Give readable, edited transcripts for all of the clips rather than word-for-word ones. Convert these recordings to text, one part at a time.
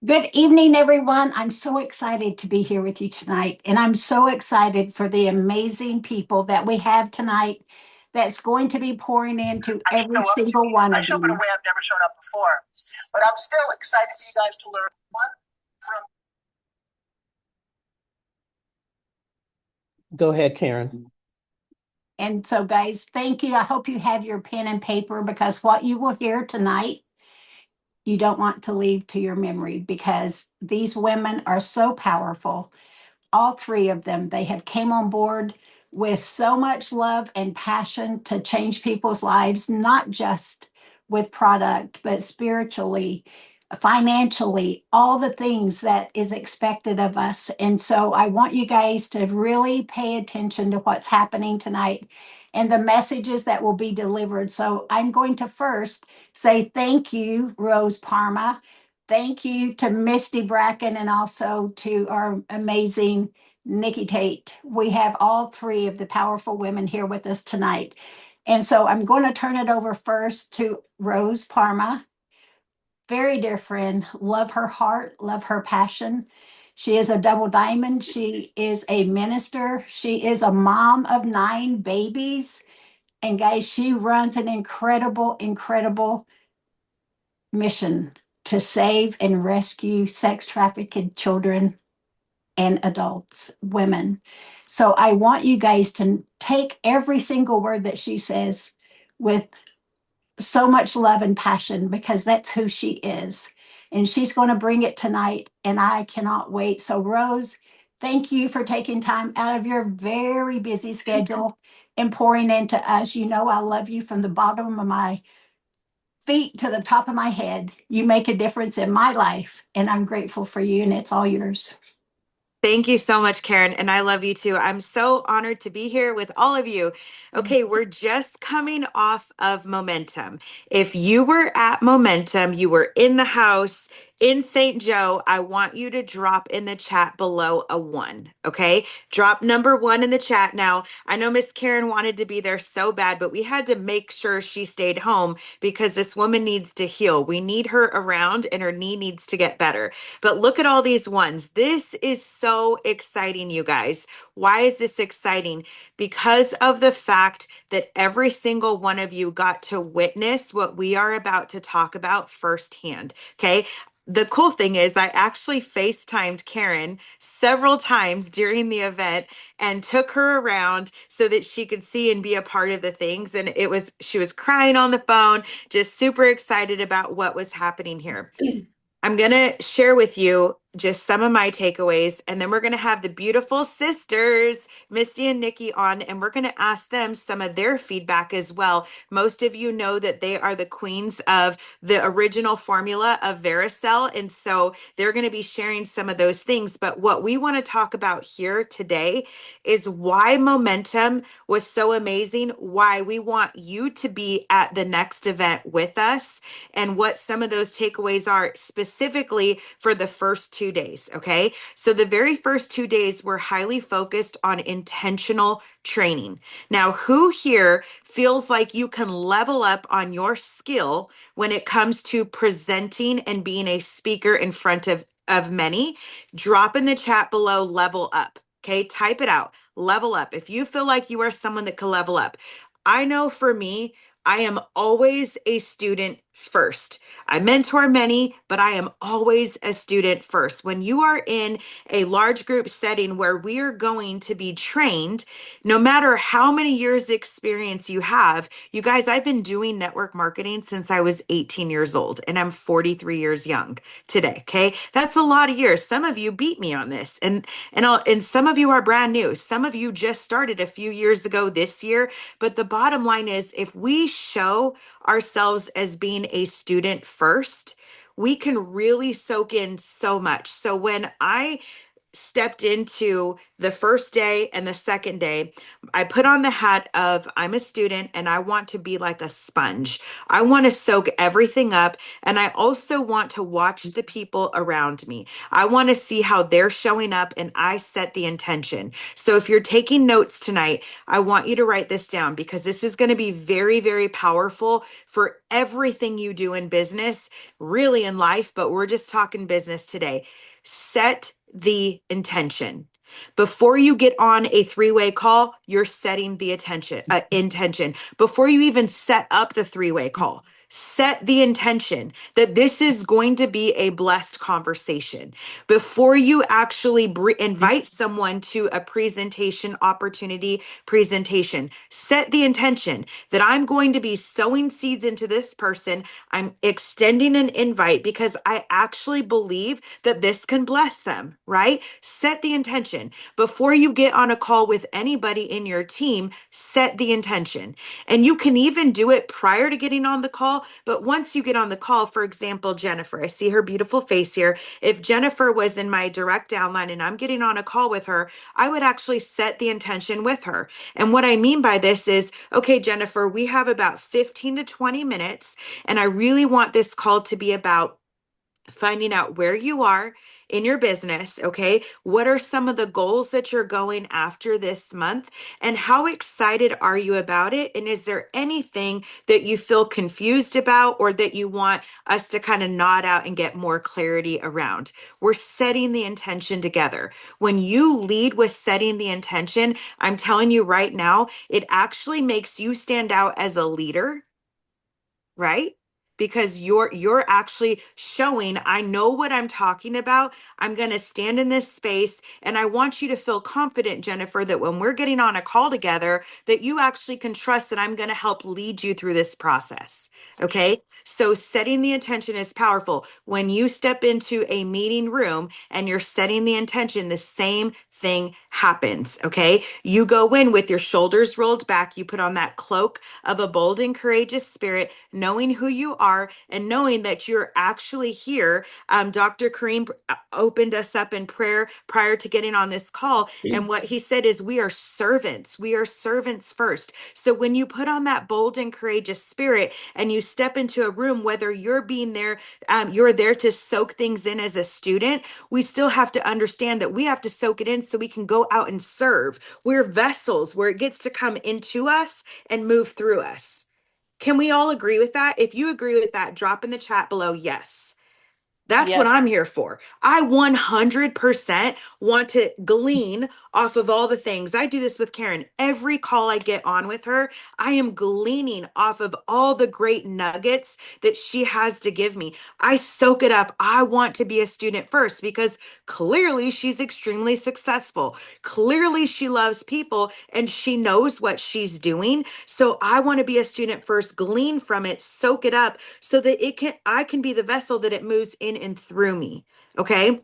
Good evening, everyone. I'm so excited to be here with you tonight. And I'm so excited for the amazing people that we have tonight that's going to be pouring into I every show up to single you one of special, but in a you. way I've never shown up before. But I'm still excited for you guys to learn one from. Go ahead, Karen. And so, guys, thank you. I hope you have your pen and paper because what you will hear tonight, you don't want to leave to your memory because these women are so powerful. All three of them, they have came on board with so much love and passion to change people's lives, not just with product, but spiritually, financially, all the things that is expected of us. And so I want you guys to really pay attention to what's happening tonight and the messages that will be delivered. So I'm going to first say thank you, Rose Parma. Thank you to Misty Bracken and also to our amazing Nikki Tate. We have all three of the powerful women here with us tonight. And so I'm going to turn it over first to Rose Parma. Very dear friend, love her heart, love her passion. She is a double diamond. She is a minister. She is a mom of 9 babies. And guys, she runs an incredible mission to save and rescue sex trafficked children and adults, women. So I want you guys to take every single word that she says with so much love and passion because that's who she is. And she's going to bring it tonight, and I cannot wait. So, Rose, thank you for taking time out of your very busy schedule and pouring into us. You know, I love you from the bottom of my feet to the top of my head. You make a difference in my life, and I'm grateful for you, and it's all yours. Thank you so much, Karen. And I love you too. I'm so honored to be here with all of you. Okay, Yes. we're just coming off of Momentum. If you were at Momentum, you were in the house in St. Joe, I want you to drop in the chat below a 1. Okay, drop number 1 in the chat. Now, I know Miss Karen wanted to be there so bad, but we had to make sure she stayed home because this woman needs to heal. We need her around and her knee needs to get better. But look at all these ones. This is so exciting, you guys. Why is this exciting? Because of the fact that every single one of you got to witness what we are about to talk about firsthand. Okay. The cool thing is, I actually FaceTimed Karen several times during the event and took her around so that she could see and be a part of the things. And she was crying on the phone, just super excited about what was happening here. I'm going to share with you just some of my takeaways, and then we're going to have the beautiful sisters, Misty and Nikki, on, and we're going to ask them some of their feedback as well. Most of you know that they are the queens of the original formula of Veracel, and so they're going to be sharing some of those things. But what we want to talk about here today is why Momentum was so amazing, why we want you to be at the next event with us, and what some of those takeaways are specifically for the first 2 days. Okay. So the very first 2 days were highly focused on intentional training. Now, who here feels like you can level up on your skill when it comes to presenting and being a speaker in front of many? Drop in the chat below, level up. Okay. Type it out, level up. If you feel like you are someone that can level up, I know for me, I am always a student first. I mentor many, but I am always a student first. When you are in a large group setting where we are going to be trained, no matter how many years experience you have, you guys, I've been doing network marketing since I was 18 years old and I'm 43 years young today. Okay. That's a lot of years. Some of you beat me on this and some of you are brand new. Some of you just started a few years ago this year. But the bottom line is if we show ourselves as being a student first, we can really soak in so much. So when I stepped into the first day and the second day, I put on the hat of I'm a student and I want to be like a sponge. I want to soak everything up. And I also want to watch the people around me. I want to see how they're showing up and I set the intention. So if you're taking notes tonight, I want you to write this down because this is going to be very, very powerful for everything you do in business, really in life, but we're just talking business today. Set the intention. Before you get on a three-way call, you're setting the intention. Before you even set up the three-way call, set the intention that this is going to be a blessed conversation. Before you actually invite someone to a presentation, set the intention that I'm going to be sowing seeds into this person. I'm extending an invite because I actually believe that this can bless them, right? Set the intention. Before you get on a call with anybody in your team, set the intention. And you can even do it prior to getting on the call. But once you get on the call, for example, Jennifer, I see her beautiful face here. If Jennifer was in my direct downline and I'm getting on a call with her, I would actually set the intention with her. And what I mean by this is, okay, Jennifer, we have about 15 to 20 minutes, and I really want this call to be about finding out where you are in your business, okay? What are some of the goals that you're going after this month? And how excited are you about it? And is there anything that you feel confused about or that you want us to kind of nod out and get more clarity around? We're setting the intention together. When you lead with setting the intention, I'm telling you right now, it actually makes you stand out as a leader, right? Because you're actually showing I know what I'm talking about. I'm going to stand in this space and I want you to feel confident, Jennifer, that when we're getting on a call together that you actually can trust that I'm going to help lead you through this process. Okay? So setting the intention is powerful. When you step into a meeting room and you're setting the intention, the same thing happens, okay? You go in with your shoulders rolled back, you put on that cloak of a bold and courageous spirit, knowing who you are and knowing that you're actually here. Dr. Kareem opened us up in prayer prior to getting on this call. And what he said is, we are servants. We are servants first. So when you put on that bold and courageous spirit and you step into a room, whether you're being there, you're there to soak things in as a student, we still have to understand that we have to soak it in so we can go out and serve. We're vessels where it gets to come into us and move through us. Can we all agree with that? If you agree with that, drop in the chat below yes. That's what Yes. I'm here for. I 100% want to glean off of all the things. I do this with Karen. Every call I get on with her, I am gleaning off of all the great nuggets that she has to give me. I soak it up. I want to be a student first because clearly she's extremely successful. Clearly she loves people and she knows what she's doing. So I want to be a student first, glean from it, soak it up so that I can be the vessel that it moves in and through me. Okay.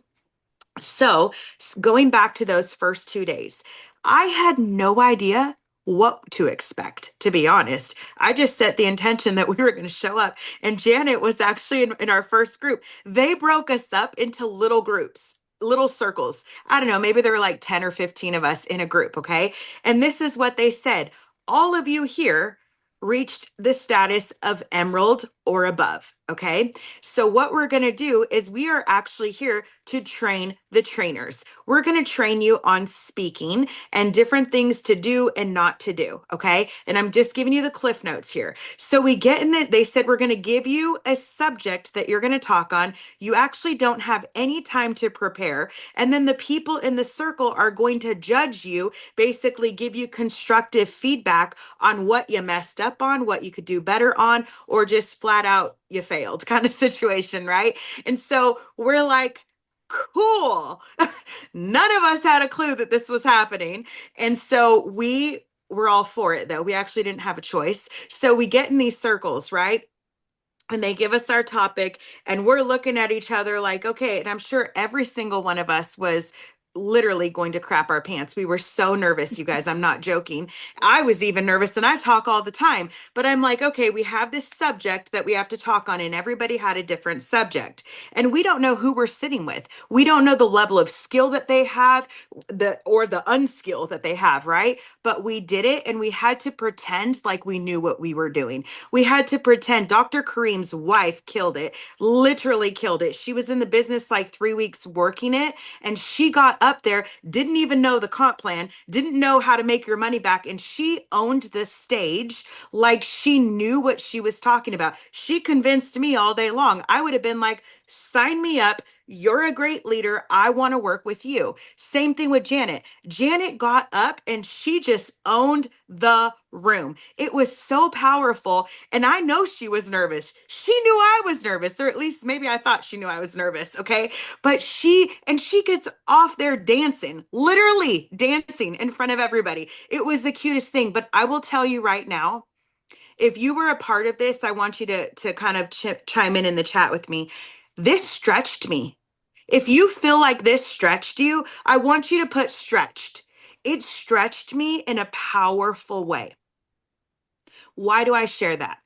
So going back to those first 2 days, I had no idea what to expect, to be honest. I just set the intention that we were going to show up. And Janet was actually in our first group. They broke us up into little groups, little circles. I don't know, maybe there were like 10 or 15 of us in a group. Okay. And this is what they said. All of you here reached the status of emerald or above. Okay. So what we're going to do is we are actually here to train the trainers. We're going to train you on speaking and different things to do and not to do. Okay. And I'm just giving you the cliff notes here. So we get in it. They said, we're going to give you a subject that you're going to talk on. You actually don't have any time to prepare. And then the people in the circle are going to judge you, basically give you constructive feedback on what you messed up on, what you could do better on, or just flat out you failed kind of situation, right? And so we're like, cool. None of us had a clue that this was happening. And so we were all for it, though. We actually didn't have a choice. So we get in these circles, right? And they give us our topic, and we're looking at each other like, okay. And I'm sure every single one of us was literally going to crap our pants. We were so nervous, you guys. I'm not joking. I was even nervous, and I talk all the time, but I'm like, okay, we have this subject that we have to talk on, and everybody had a different subject. And we don't know who we're sitting with. We don't know the level of skill that they have, or the unskill that they have, right? But we did it, and we had to pretend like we knew what we were doing. We had to pretend. Dr. Kareem's wife killed it, literally killed it. She was in the business like 3 weeks working it, and she got up there, didn't even know the comp plan, didn't know how to make your money back. And she owned the stage like she knew what she was talking about. She convinced me all day long. I would have been like, sign me up. You're a great leader. I want to work with you. Same thing with Janet. Janet got up and she just owned the room. It was so powerful. And I know she was nervous. She knew I was nervous, or at least maybe I thought she knew I was nervous. Okay. But she gets off there dancing, literally dancing in front of everybody. It was the cutest thing. But I will tell you right now, if you were a part of this, I want you to kind of chime in the chat with me. This stretched me. If you feel like this stretched you, I want you to put stretched. It stretched me in a powerful way. Why do I share that?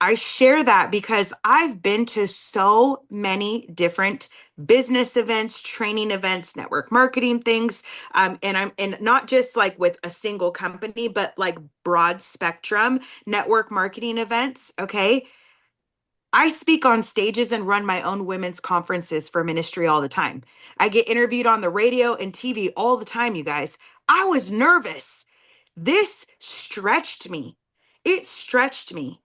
I share that because I've been to so many different business events, training events, network marketing things, and not just like with a single company, but like broad spectrum network marketing events. Okay, I speak on stages and run my own women's conferences for ministry all the time. I get interviewed on the radio and TV all the time, you guys. I was nervous. This stretched me. It stretched me.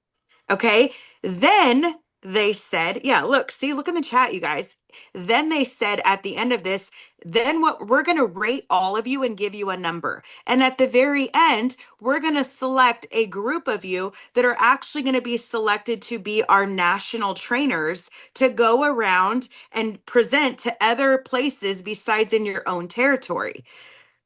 Okay. Then they said, yeah, look in the chat, you guys. Then they said at the end of this, then what we're going to rate all of you and give you a number. And at the very end, we're going to select a group of you that are actually going to be selected to be our national trainers to go around and present to other places besides in your own territory.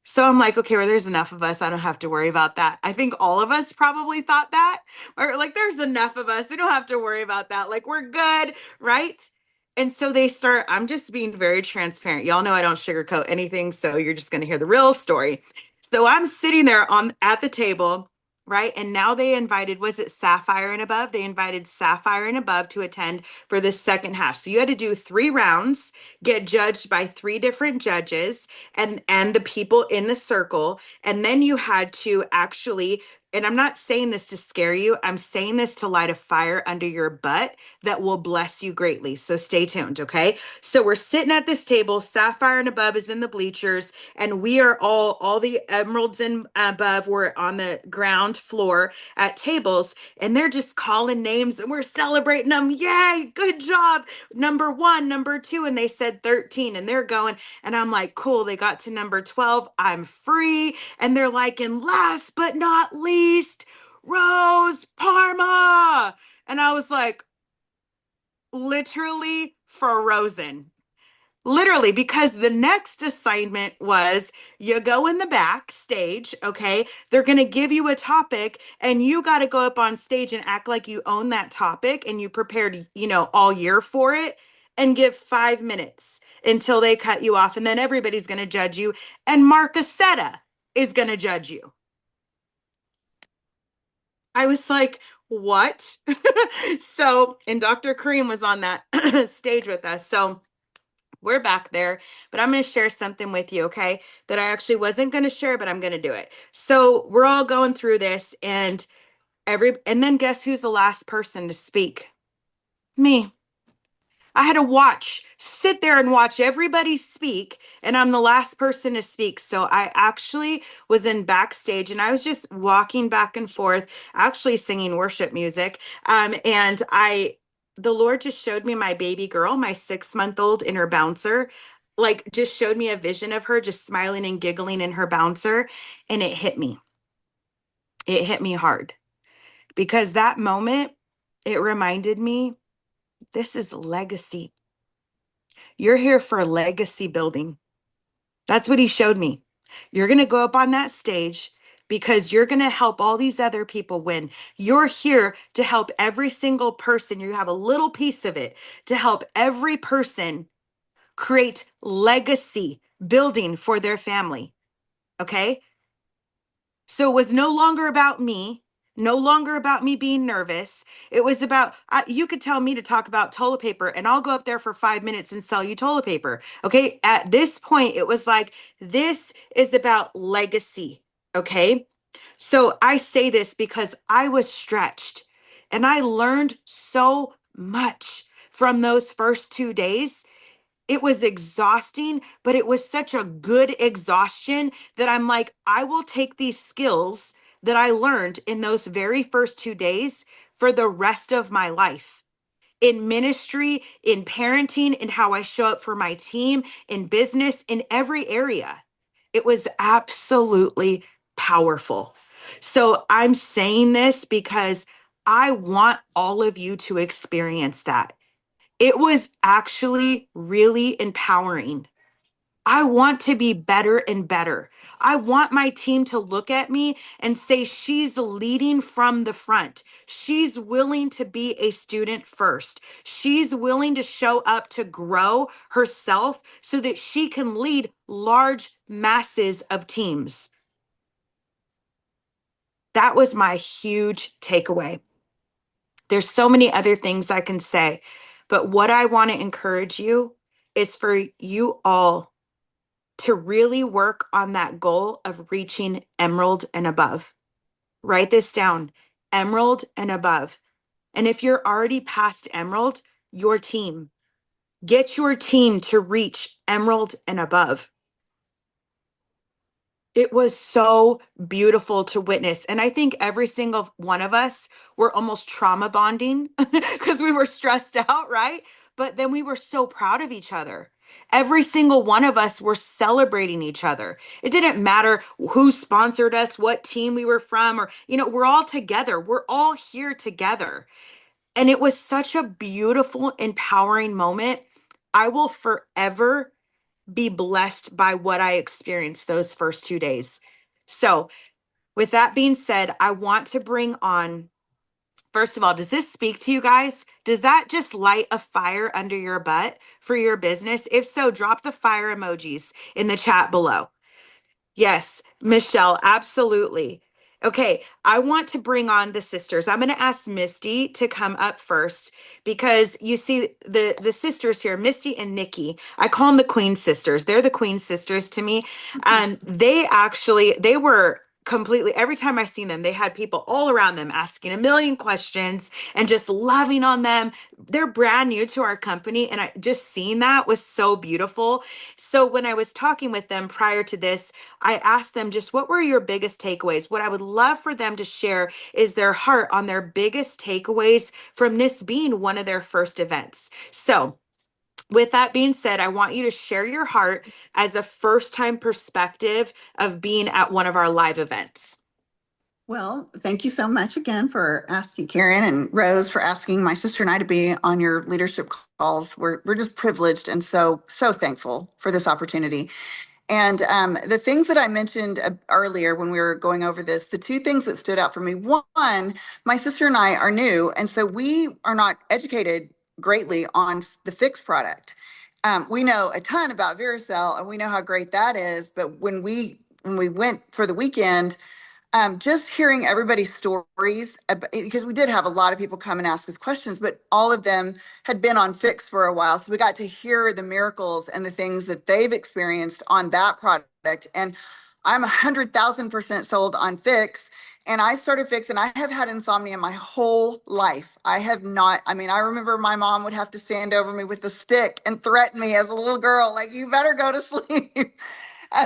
So I'm like, okay, well, there's enough of us. I don't have to worry about that. I think all of us probably thought that, or like, there's enough of us. We don't have to worry about that. Like, we're good, right? And so they start, I'm just being very transparent. Y'all know I don't sugarcoat anything. So you're just going to hear the real story. So I'm sitting there at the table, right? And now they invited, was it Sapphire and above? They invited Sapphire and above to attend for the second half. So you had to do 3 rounds, get judged by 3 different judges and the people in the circle, and then you had to actually, and I'm not saying this to scare you, I'm saying this to light a fire under your butt that will bless you greatly. So stay tuned. Okay, so we're sitting at this table. Sapphire and above is in the bleachers, and we are all the emeralds and above were on the ground floor at tables, and they're just calling names and we're celebrating them. Yay, good job, number 1, number 2. And they said 13, and they're going, and I'm like, cool, they got to number 12. I'm free. And they're like, and last but not least, Rose Parma. And I was like, literally frozen. Literally, because the next assignment was you go in the backstage, okay? They're going to give you a topic, and you got to go up on stage and act like you own that topic and you prepared, all year for it, and give 5 minutes until they cut you off. And then everybody's going to judge you, and Mark Aceta is going to judge you. I was like, what? So, and Dr. Kareem was on that stage with us. So, we're back there, but I'm going to share something with you, okay? That I actually wasn't going to share, but I'm going to do it. So we're all going through this, and then guess who's the last person to speak? Me. I had to sit there and watch everybody speak, and I'm the last person to speak. So I actually was in backstage, and I was just walking back and forth, actually singing worship music. And the Lord just showed me my baby girl, my 6-month-old in her bouncer, like just showed me a vision of her just smiling and giggling in her bouncer. And it hit me. It hit me hard because that moment, it reminded me, this is legacy. You're here for legacy building. That's what he showed me. You're going to go up on that stage because you're going to help all these other people win. You're here to help every single person. You have a little piece of it to help every person create legacy, building for their family. Okay. So it was no longer about me, no longer about me being nervous. It was about, you could tell me to talk about toilet paper and I'll go up there for 5 minutes and sell you toilet paper. Okay. At this point, it was like, this is about legacy. Okay. So I say this because I was stretched and I learned so much from those first 2 days. It was exhausting, but it was such a good exhaustion that I'm like, I will take these skills that I learned in those very first 2 days for the rest of my life in ministry, in parenting, in how I show up for my team, in business, in every area. It was absolutely powerful. So I'm saying this because I want all of you to experience that. It was actually really empowering. I want to be better and better. I want my team to look at me and say, she's leading from the front. She's willing to be a student first. She's willing to show up to grow herself so that she can lead large masses of teams. That was my huge takeaway. There's so many other things I can say, but what I want to encourage you is for you all to really work on that goal of reaching emerald and above. Write this down, emerald and above. And if you're already past emerald, your team, get your team to reach emerald and above. It was so beautiful to witness. And I think every single one of us were almost trauma bonding because we were stressed out, right? But then we were so proud of each other. Every single one of us were celebrating each other. It didn't matter who sponsored us, what team we were from, or, we're all together. We're all here together. And it was such a beautiful, empowering moment. I will forever be blessed by what I experienced those first 2 days. So, with that being said, I want to bring on, first of all, does this speak to you guys? Does that just light a fire under your butt for your business? If so, drop the fire emojis in the chat below. Yes, Michelle, absolutely. Okay, I want to bring on the sisters. I'm going to ask Misty to come up first because you see the sisters here, Misty and Nikki. I call them the Queen sisters. They're the Queen sisters to me. They were completely, every time I seen them, they had people all around them asking a million questions and just loving on them. They're brand new to our company, and I just seeing that was so beautiful. So when I was talking with them prior to this, I asked them just what were your biggest takeaways? What I would love for them to share is their heart on their biggest takeaways from this being one of their first events. So, with that being said, I want you to share your heart as a first time perspective of being at one of our live events. Well, thank you so much again for asking Karen and Rose for asking my sister and I to be on your leadership calls. We're just privileged and so thankful for this opportunity. And the things that I mentioned earlier when we were going over this, the two things that stood out for me, one, my sister and I are new, and so we are not educated greatly on the Fix product. We know a ton about Veracel and we know how great that is, but when we went for the weekend, just hearing everybody's stories, because we did have a lot of people come and ask us questions, but all of them had been on Fix for a while. So we got to hear the miracles and the things that they've experienced on that product. And I'm 100,000% sold on Fix. And I started Fix, and I have had insomnia my whole life. I have not, I remember my mom would have to stand over me with a stick and threaten me as a little girl, like, you better go to sleep.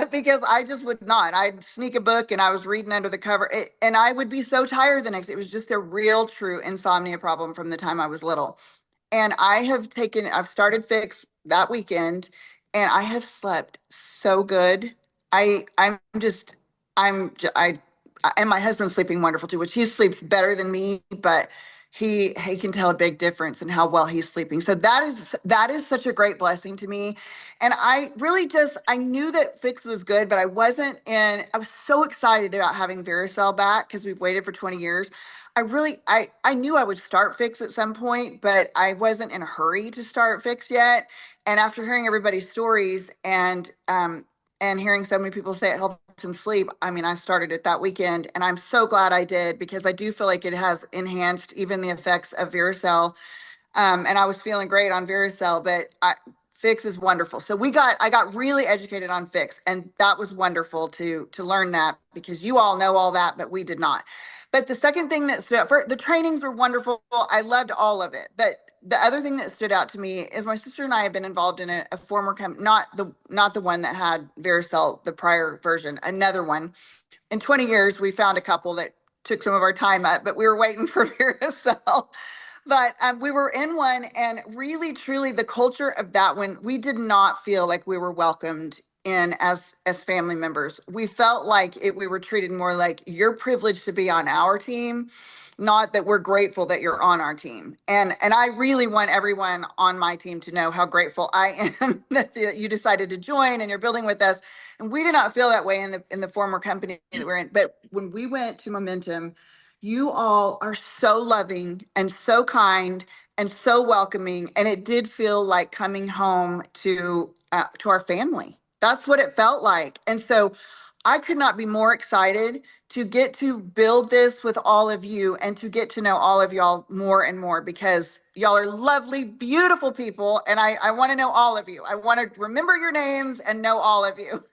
Because I just would not. I'd sneak a book and I was reading under the cover, and I would be so tired the next day. It was just a real, true insomnia problem from the time I was little. And I've started Fix that weekend, and I have slept so good. I'm just, and my husband's sleeping wonderful too, which he sleeps better than me, but he can tell a big difference in how well he's sleeping. So that is such a great blessing to me. And I really I knew that Fix was good, but I was so excited about having Veracel back because we've waited for 20 years. I knew I would start Fix at some point, but I wasn't in a hurry to start Fix yet. And after hearing everybody's stories and hearing so many people say it helps them sleep, I mean, I started it that weekend, and I'm so glad I did, because I do feel like it has enhanced even the effects of Veracel. And I was feeling great on Vericel, but Fix is wonderful. So I got really educated on Fix, and that was wonderful to learn that, because you all know all that, but we did not. But the second thing that stood out, for the trainings were wonderful. I loved all of it. But the other thing that stood out to me is my sister and I have been involved in a former not the one that had Vericel, the prior version, another one. In 20 years, we found a couple that took some of our time up, but we were waiting for Vericel. But we were in one, and really, truly, the culture of that one, we did not feel like we were welcomed in as family members. We felt like we were treated more like, you're privileged to be on our team, not that we're grateful that you're on our team. And I really want everyone on my team to know how grateful I am that you decided to join and you're building with us. And we did not feel that way in the former company that we're in. But when we went to Momentum, you all are so loving and so kind and so welcoming, and it did feel like coming home to our family. That's what it felt like. And so I could not be more excited to get to build this with all of you and to get to know all of y'all more and more, because y'all are lovely, beautiful people. And I want to know all of you. I want to remember your names and know all of you.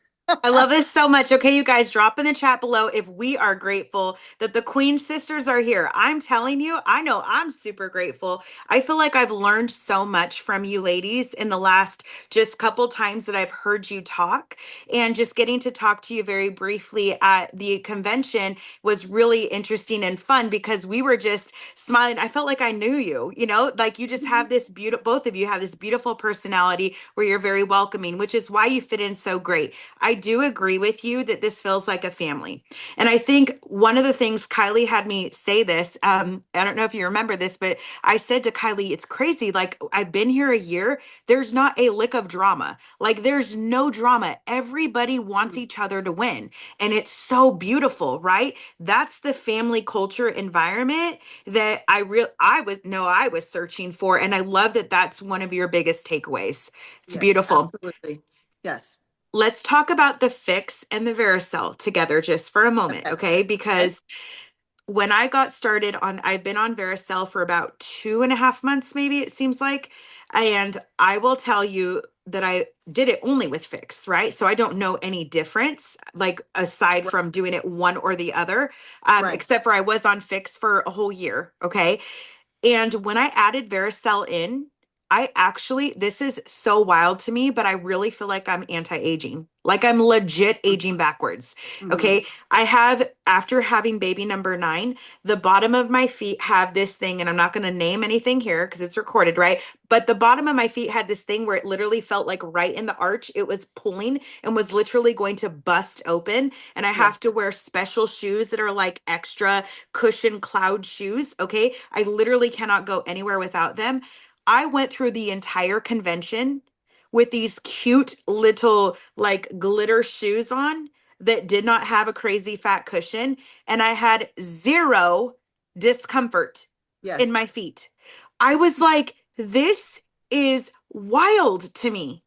I love this so much. Okay, you guys, drop in the chat below if we are grateful that the Queen sisters are here. I'm telling you, I know I'm super grateful. I feel like I've learned so much from you ladies in the last just couple times that I've heard you talk. And just getting to talk to you very briefly at the convention was really interesting and fun, because we were just smiling. I felt like I knew you, like you just have this beautiful, both of you have this beautiful personality where you're very welcoming, which is why you fit in so great. I do agree with you that this feels like a family. And I think one of the things Kylie had me say this, I don't know if you remember this, but I said to Kylie, it's crazy. Like, I've been here a year. There's not a lick of drama. Like, there's no drama. Everybody wants each other to win. And it's so beautiful, right? That's the family culture environment that I was searching for. And I love that that's one of your biggest takeaways. It's Yes, beautiful. absolutely. Yes. Let's talk about the Fix and the Vericel together just for a moment, Okay. okay? Because when I got started I've been on Vericel for about 2.5 months, maybe it seems like. And I will tell you that I did it only with Fix, right? So I don't know any difference, like aside Right. from doing it one or the other, Right. except for I was on Fix for a whole year, okay? And when I added Vericel in, this is so wild to me, but I really feel like I'm anti-aging. Like I'm legit aging backwards. Mm-hmm. Okay. After having baby number 9, the bottom of my feet have this thing, and I'm not going to name anything here because it's recorded, right? But the bottom of my feet had this thing where it literally felt like right in the arch, it was pulling and was literally going to bust open. And I have Yes. to wear special shoes that are like extra cushion cloud shoes. Okay. I literally cannot go anywhere without them. I went through the entire convention with these cute little like glitter shoes on that did not have a crazy fat cushion. And I had zero discomfort in Yes. my feet. I was like, this is wild to me.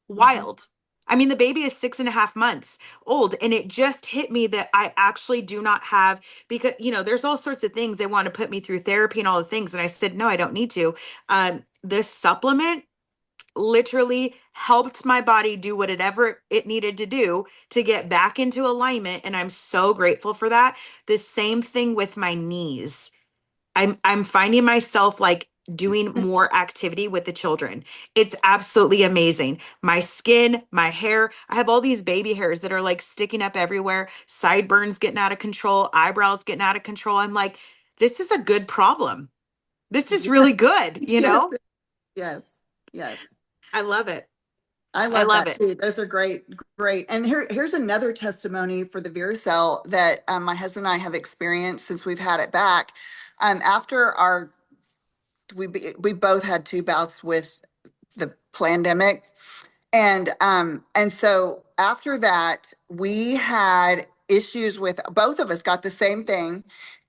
Mm-hmm. Wild. I mean, the baby is 6.5 months old, and it just hit me that I actually do not have, because, there's all sorts of things they want to put me through therapy and all the things. And I said, no, I don't need to. This supplement literally helped my body do whatever it needed to do to get back into alignment. And I'm so grateful for that. The same thing with my knees. I'm finding myself like doing more activity with the children. It's absolutely amazing. My skin, my hair, I have all these baby hairs that are like sticking up everywhere, sideburns getting out of control, eyebrows getting out of control. I'm like, this is a good problem. This is Yes. really good, Yes. Yes. Yes. I love it. I I love love that it. too. Those are great, great. And here's another testimony for the Vericel that my husband and I have experienced since we've had it back. After we both had 2 bouts with the pandemic, and so after that we had issues with, both of us got the same thing,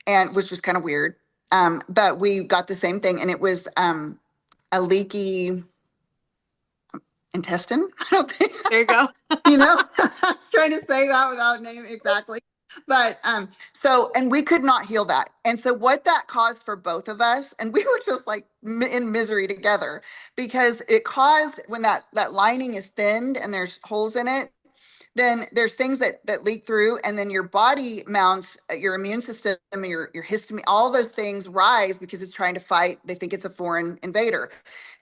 and which was kind of weird. But we got the same thing, and it was a leaky intestine. I don't think, There you go. you know, I was trying to say that without naming exactly. But so, and we could not heal that. And so what that caused for both of us, and we were just like in misery together, because it caused, when that lining is thinned and there's holes in it, then there's things that leak through, and then your body mounts, your immune system, your histamine, all those things rise because it's trying to fight. They think it's a foreign invader.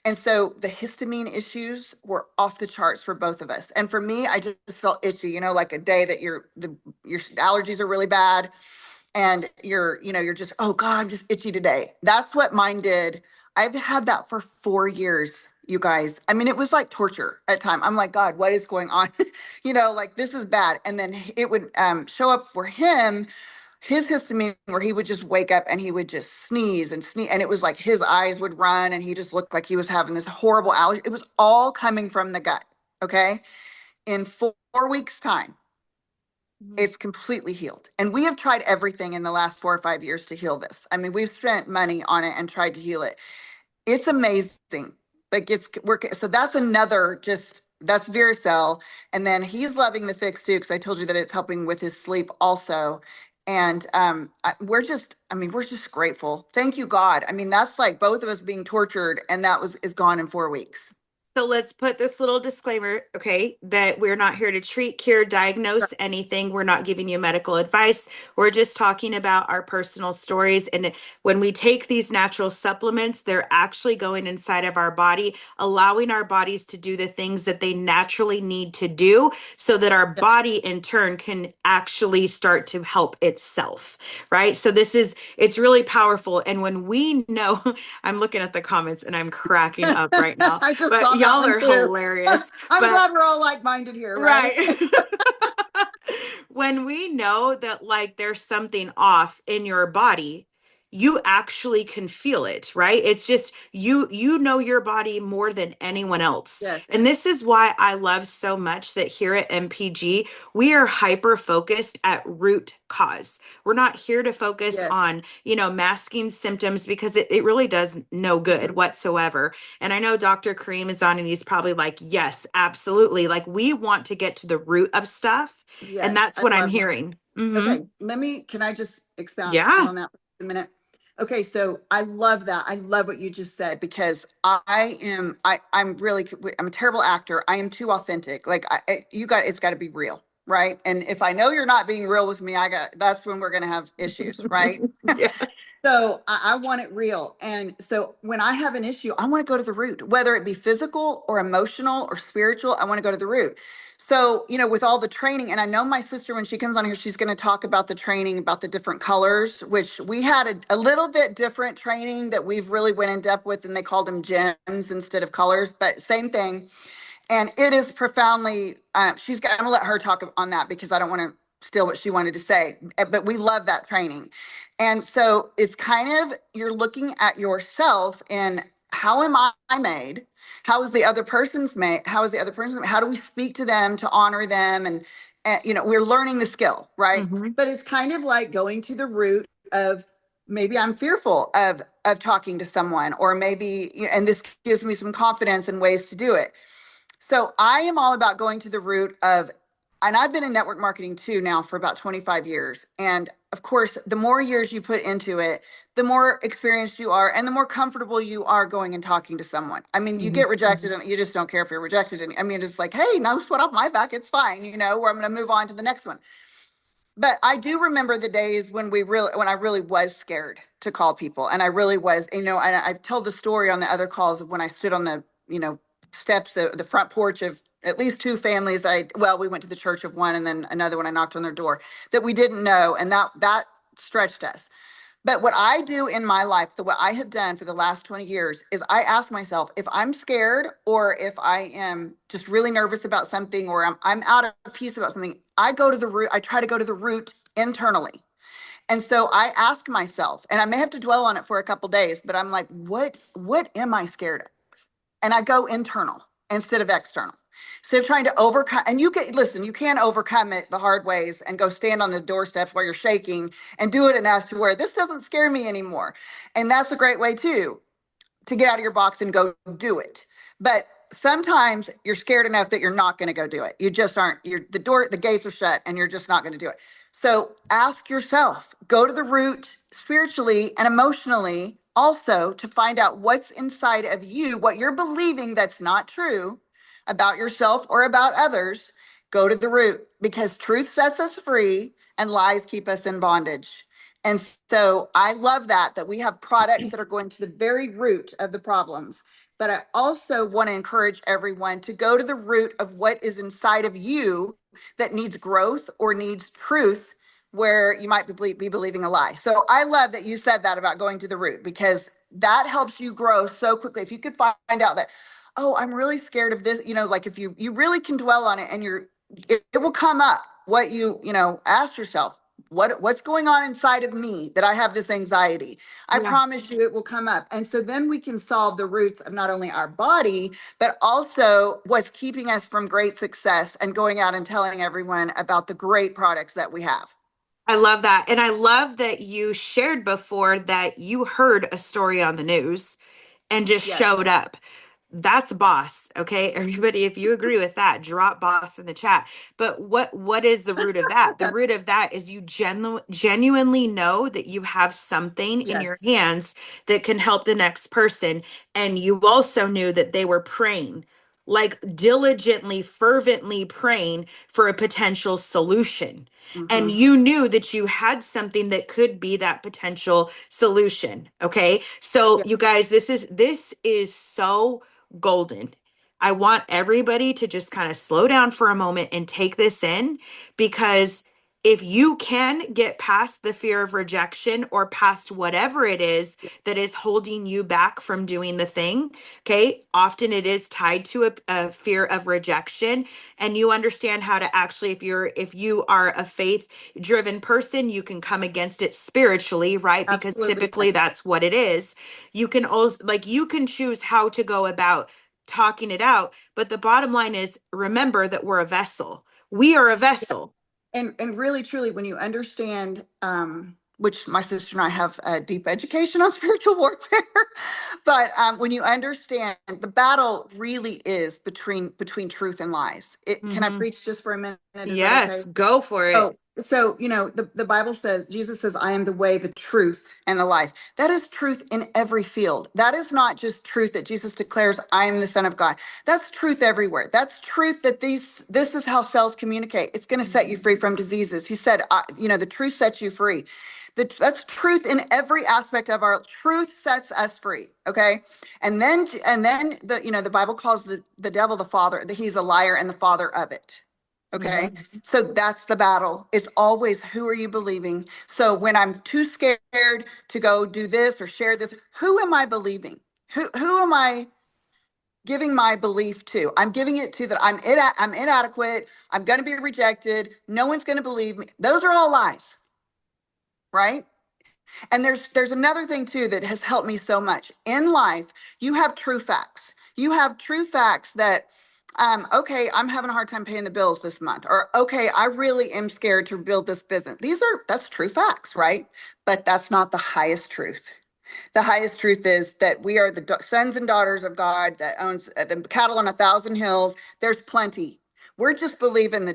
And so the histamine issues were off the charts for both of us. And for me, I just felt itchy, like a day that your allergies are really bad, and you're just, oh God, I'm just itchy today. That's what mine did. I've had that for 4 years, you guys. I mean, it was like torture at time. I'm like, God, what is going on? Like, this is bad. And then it would show up for him, his histamine, where he would just wake up and he would just sneeze and sneeze. And it was like his eyes would run and he just looked like he was having this horrible allergy. It was all coming from the gut. Okay. In 4 weeks' time, it's completely healed. And we have tried everything in the last 4 or 5 years to heal this. I mean, we've spent money on it and tried to heal it. It's amazing. Like, it's working. So that's that's Veracel. And then he's loving the fix too, because I told you that it's helping with his sleep also. And we're just grateful. Thank you, God. I mean, that's like both of us being tortured, and is gone in 4 weeks. So let's put this little disclaimer, okay, that we're not here to treat, cure, diagnose anything. We're not giving you medical advice. We're just talking about our personal stories. And when we take these natural supplements, they're actually going inside of our body, allowing our bodies to do the things that they naturally need to do, so that our body in turn can actually start to help itself, right? So it's really powerful. And when we know, I'm looking at the comments and I'm cracking up right now. I just But saw that y'all one are too. hilarious. I'm But glad we're all like-minded here, right? when we know that, like, there's something off in your body, you actually can feel it, right? It's just you know your body more than anyone else. Yes. And this is why I love so much that here at MPG, we are hyper focused at root cause. We're not here to focus Yes. on, masking symptoms, because it really does no good whatsoever. And I know Dr. Kareem is on and he's probably like, yes, absolutely. Like, we want to get to the root of stuff. Yes, And that's I what I'm love that. hearing. Mhm. Okay, can I just expound Yeah. on that for a minute? Okay, so I love that. I love what you just said, because I'm a terrible actor. I am too authentic. Like, it's got to be real, right? And if I know you're not being real with me, that's when we're going to have issues, right? Yeah. So I want it real. And so when I have an issue, I want to go to the root, whether it be physical or emotional or spiritual. I want to go to the root. So, with all the training, and I know my sister, when she comes on here, she's going to talk about the training, about the different colors, which we had a little bit different training that we've really went in depth with, and they called them gems instead of colors, but same thing. And it is profoundly, I'm going to let her talk on that, because I don't want to steal what she wanted to say, but we love that training. And so it's kind of, you're looking at yourself and, how am I made? How is the other person's made? How is the other person's made? How do we speak to them to honor them? And we're learning the skill, right? Mhm. But it's kind of like going to the root of, maybe I'm fearful of talking to someone, or maybe, and this gives me some confidence and ways to do it. So I am all about going to the root of, and I've been in network marketing too now for about 25 years. And of course, the more years you put into it, the more experienced you are and the more comfortable you are going and talking to someone. I mean, you get rejected and you just don't care if you're rejected. And I mean, it's like, hey, no sweat off my back. It's fine, where I'm going to move on to the next one. But I do remember the days when I really was scared to call people. And I really was, and I've told the story on the other calls of when I stood on the, steps, the front porch of at least two families we went to the church of one, and then another one I knocked on their door that we didn't know. And that stretched us. But what I do in my life, what I have done for the last 20 years, is I ask myself, if I'm scared, or if I am just really nervous about something, or I'm out of peace about something, I go to the root. I try to go to the root internally. And so I ask myself, and I may have to dwell on it for a couple of days, but I'm like, what am I scared of? And I go internal instead of external. Instead of trying to overcome, and listen, you can overcome it the hard ways and go stand on the doorsteps while you're shaking and do it enough to where this doesn't scare me anymore. And that's a great way too, to get out of your box and go do it. But sometimes you're scared enough that you're not going to go do it. You just aren't. The gates are shut and you're just not going to do it. So ask yourself, go to the root spiritually and emotionally also to find out what's inside of you, what you're believing that's not true about yourself or about others. Go to the root, because truth sets us free and lies keep us in bondage. And so I love that we have products that are going to the very root of the problems. But I also want to encourage everyone to go to the root of what is inside of you that needs growth or needs truth, where you might be believing a lie. So I love that you said that about going to the root, because that helps you grow so quickly. If you could find out that, oh, I'm really scared of this, like if you really can dwell on it, and it will come up. What ask yourself, what's going on inside of me that I have this anxiety? I promise you it will come up. And so then we can solve the roots of not only our body, but also what's keeping us from great success and going out and telling everyone about the great products that we have. I love that. And I love that you shared before that you heard a story on the news and just showed up. That's boss. Okay. Everybody, if you agree with that, drop boss in the chat. But what is the root of that? The root of that is you genuinely know that you have something in your hands that can help the next person. And you also knew that they were praying, like diligently, fervently praying for a potential solution. And you knew that you had something that could be that potential solution. Okay. So you guys, this is so golden. I want everybody to just kind of slow down for a moment and take this in, because if you can get past the fear of rejection or past whatever it is that is holding you back from doing the thing, okay, often it is tied to a fear of rejection, and you understand how to actually, if you are a faith driven person, you can come against it spiritually, right? Because typically that's what it is. You can also, you can choose how to go about talking it out, but the bottom line is, remember that we're a vessel. We are a vessel. And really, truly, when you understand, which my sister and I have a deep education on spiritual warfare, but when you understand, the battle really is between truth and lies. Can I preach just for a minute? Yes, go for it. So, the Bible says, Jesus says, I am the way, the truth, and the life. That is truth in every field. That is not just truth that Jesus declares, I am the Son of God. That's truth everywhere. That's truth that this is how cells communicate. It's going to set you free from diseases. He said, the truth sets you free. That's truth in every aspect of our truth sets us free. Okay. And then the Bible calls the devil the father, that he's a liar and the father of it. Okay. So that's the battle. It's always, who are you believing? So when I'm too scared to go do this or share this, who am I believing? Who am I giving my belief to? I'm giving it to that I'm inadequate. I'm going to be rejected. No one's going to believe me. Those are all lies. Right? And there's another thing too that has helped me so much. In life, you have true facts. You have true facts that, okay, I'm having a hard time paying the bills this month, or okay, I really am scared to build this business. That's true facts, right? But that's not the highest truth. The highest truth is that we are the sons and daughters of God that owns the cattle on 1,000 hills. There's plenty. We're just believing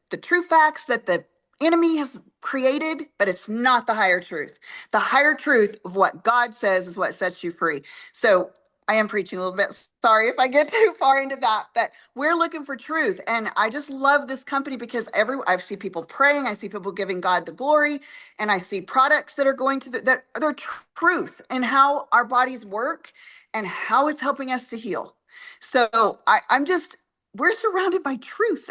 the true facts that the enemy has created, but it's not the higher truth. The higher truth of what God says is what sets you free. So I am preaching a little bit. Sorry if I get too far into that, but we're looking for truth. And I just love this company because I see people praying, I see people giving God the glory, and I see products that are going to that are truth and how our bodies work and how it's helping us to heal. So we're surrounded by truth.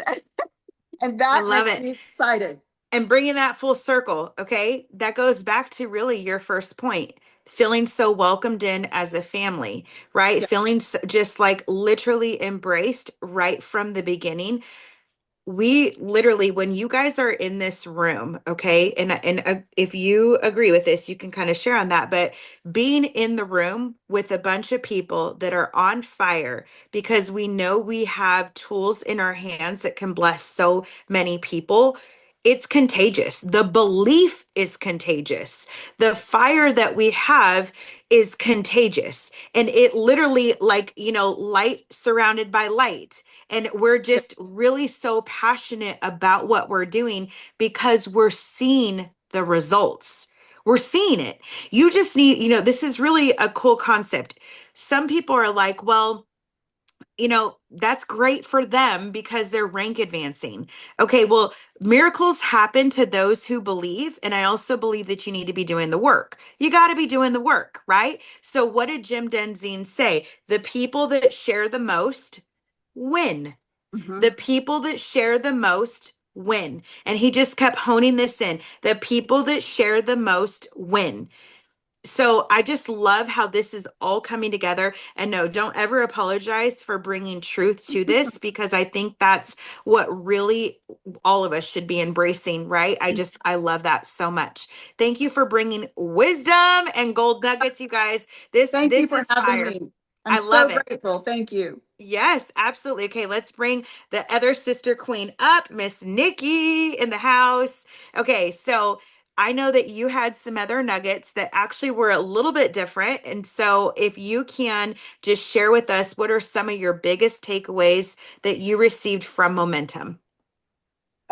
And that makes me excited. And bringing that full circle, okay? That goes back to really your first point, feeling so welcomed in as a family, right? Feeling just like literally embraced right from the beginning. we literally, when you guys are in this room, okay, and if you agree with this, you can kind of share on that. But being in the room with a bunch of people that are on fire, because we know we have tools in our hands that can bless so many people. It's contagious. The belief is contagious. The fire that we have is contagious. And it literally, like, light surrounded by light. And we're just really so passionate about what we're doing because we're seeing the results. We're seeing it. You just need, this is really a cool concept. Some people are like, well, that's great for them because they're rank advancing. Okay, well, miracles happen to those who believe. And I also believe that you need to be doing the work. You got to be doing the work, right? So, what did Jim Denzine say? The people that share the most win. The people that share the most win. And he just kept honing this in. The people that share the most win. So I just love how this is all coming together. And no, don't ever apologize for bringing truth to this because I think that's what really all of us should be embracing, right? I love that so much. Thank you for bringing wisdom and gold nuggets, you guys. Thank you This for is having fire. me. I'm I so love it. grateful. Thank you. Yes, absolutely. Okay, let's bring the other sister queen up, Miss Nikki in the house. Okay, so I know that you had some other nuggets that actually were a little bit different. And so if you can just share with us, what are some of your biggest takeaways that you received from Momentum?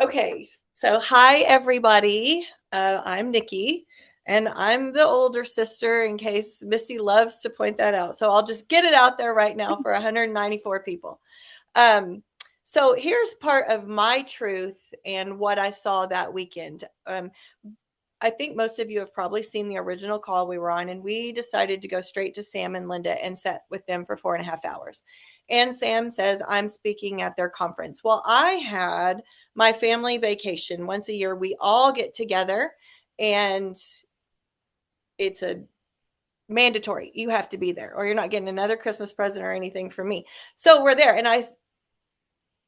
Okay, so hi everybody. I'm Nikki, and I'm the older sister in case Misty loves to point that out. So I'll just get it out there right now for 194 people. So here's part of my truth and what I saw that weekend. I think most of you have probably seen the original call we were on, and we decided to go straight to Sam and Linda and sat with them for 4.5 hours. And Sam says, I'm speaking at their conference. Well, I had my family vacation. Once a year, we all get together, and it's a mandatory. You have to be there, or you're not getting another Christmas present or anything from me. So we're there, and I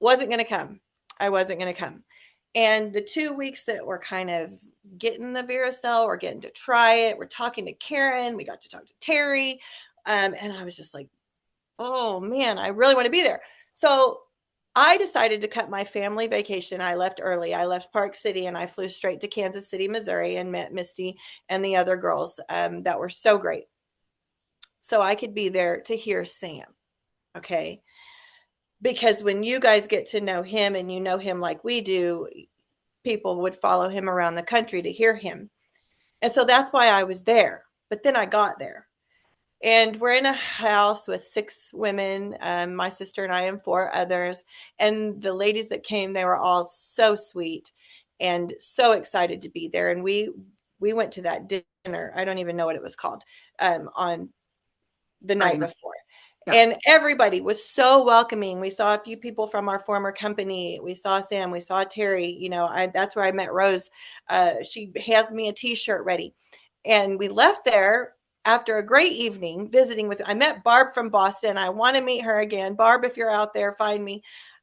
wasn't going to come. I wasn't going to come. And the 2 weeks that we're kind of getting the Veracel, we're getting to try it. We're talking to Karen. We got to talk to Terry. And I was just like, oh man, I really want to be there. So I decided to cut my family vacation. I left early. I left Park City and I flew straight to Kansas City, Missouri, and met Misty and the other girls that were so great. So I could be there to hear Sam. Okay. Because when you guys get to know him and you know him like we do, people would follow him around the country to hear him. And so that's why I was there. But then I got there. And we're in a house with 6 women, my sister and I, and 4 others. And the ladies that came, they were all so sweet and so excited to be there. And we went to that dinner. I don't even know what it was called on the night before. Yeah. And everybody was so welcoming. We saw a few people from our former company. We saw Sam. We saw Terry. That's where I met Rose. She has me a T-shirt ready. And we left there after a great evening visiting I met Barb from Boston. I want to meet her again. Barb, if you're out there, find me.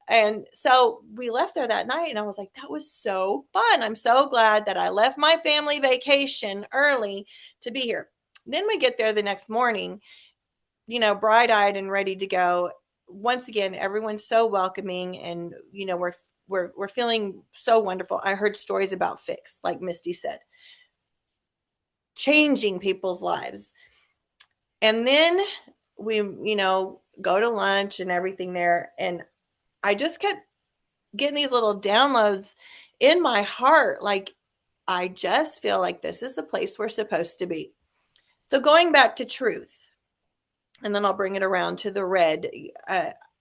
And so we left there that night and I was like, that was so fun. I'm so glad that I left my family vacation early to be here. Then we get there the next morning, bright-eyed and ready to go. Once again, everyone's so welcoming and, we're feeling so wonderful. I heard stories about Fix, like Misty said, changing people's lives. And then we, go to lunch and everything there. And I just kept getting these little downloads in my heart. Like, I just feel like this is the place we're supposed to be. So going back to truth, and then I'll bring it around to the red.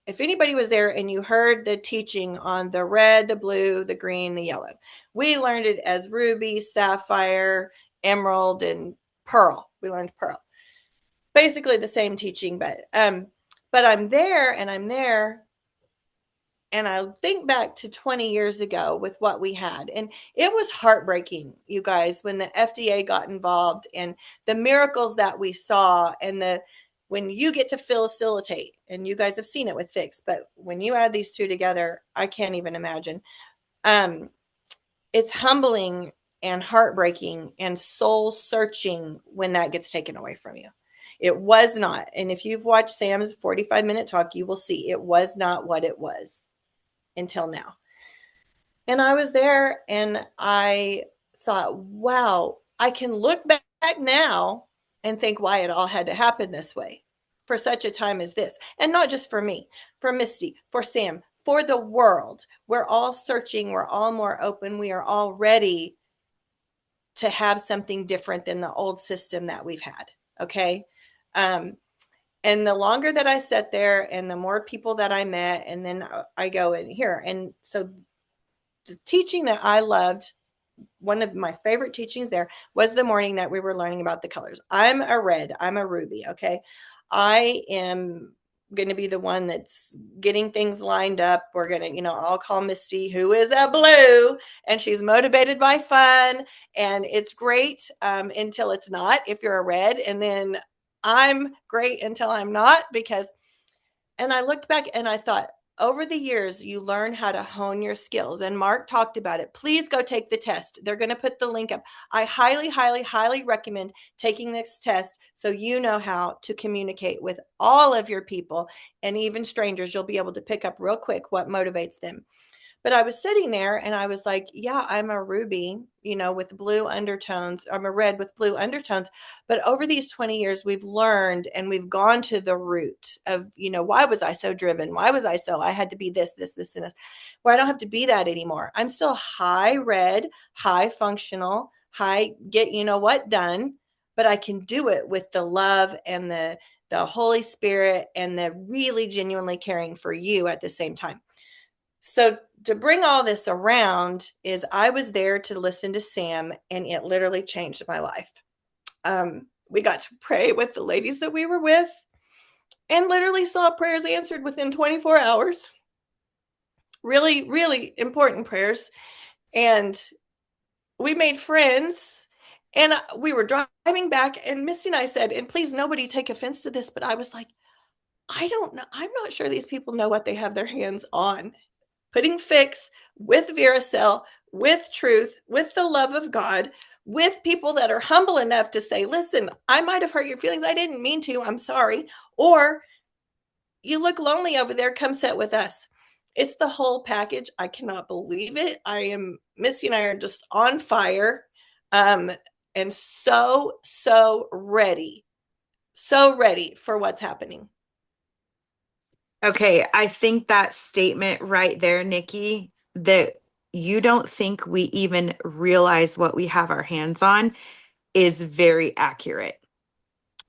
If anybody was there and you heard the teaching on the red, the blue, the green, the yellow, we learned it as ruby, sapphire, emerald, and pearl. We learned pearl. Basically the same teaching, but I'm there and I think back to 20 years ago with what we had. And it was heartbreaking, you guys, when the FDA got involved and the miracles that we saw and when you get to facilitate, and you guys have seen it with Fix, but when you add these two together, I can't even imagine. It's humbling and heartbreaking and soul searching when that gets taken away from you. It was not. And if you've watched Sam's 45-minute talk, you will see it was not what it was until now. And I was there and I thought, wow, I can look back now and think why it all had to happen this way for such a time as this. And not just for me, for Misty, for Sam, for the world. We're all searching. We're all more open. We are all ready to have something different than the old system that we've had. Okay. And the longer that I sat there and the more people that I met, and then I go in here. And so the teaching that I loved, one of my favorite teachings there was the morning that we were learning about the colors. I'm a red, I'm a ruby. Okay. I am going to be the one that's getting things lined up. We're going to, I'll call Misty, who is a blue, and she's motivated by fun. And it's great until it's not, if you're a red. And then I'm great until I'm not, and I looked back and I thought, over the years, you learn how to hone your skills. And Mark talked about it. Please go take the test. They're going to put the link up. I highly, highly, highly recommend taking this test so you know how to communicate with all of your people and even strangers. You'll be able to pick up real quick what motivates them. But I was sitting there and I was like, yeah, I'm a ruby, with blue undertones. I'm a red with blue undertones. But over these 20 years, we've learned and we've gone to the root of, why was I so driven? Why was I had to be this, and this, where I don't have to be that anymore. I'm still high red, high functional, high get, what done, but I can do it with the love and the Holy Spirit and the really genuinely caring for you at the same time. So to bring all this around is I was there to listen to Sam, and it literally changed my life. We got to pray with the ladies that we were with and literally saw prayers answered within 24 hours. Really, really important prayers. And we made friends, and we were driving back, and Misty and I said, and please nobody take offense to this, but I was like, I don't know. I'm not sure these people know what they have their hands on. Putting Fix with Veracel, with truth, with the love of God, with people that are humble enough to say, listen, I might have hurt your feelings. I didn't mean to. I'm sorry. Or you look lonely over there. Come sit with us. It's the whole package. I cannot believe it. Missy and I are just on fire. And so ready for what's happening. Okay, I think that statement right there, Nikki, that you don't think we even realize what we have our hands on is very accurate.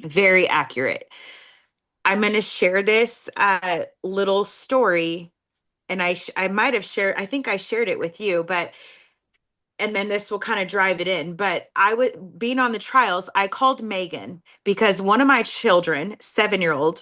Very accurate. I'm going to share this little story, and I might have shared, I think I shared it with you, and then this will kind of drive it in. But being on the trials, I called Megan because one of my children, 7-year-old,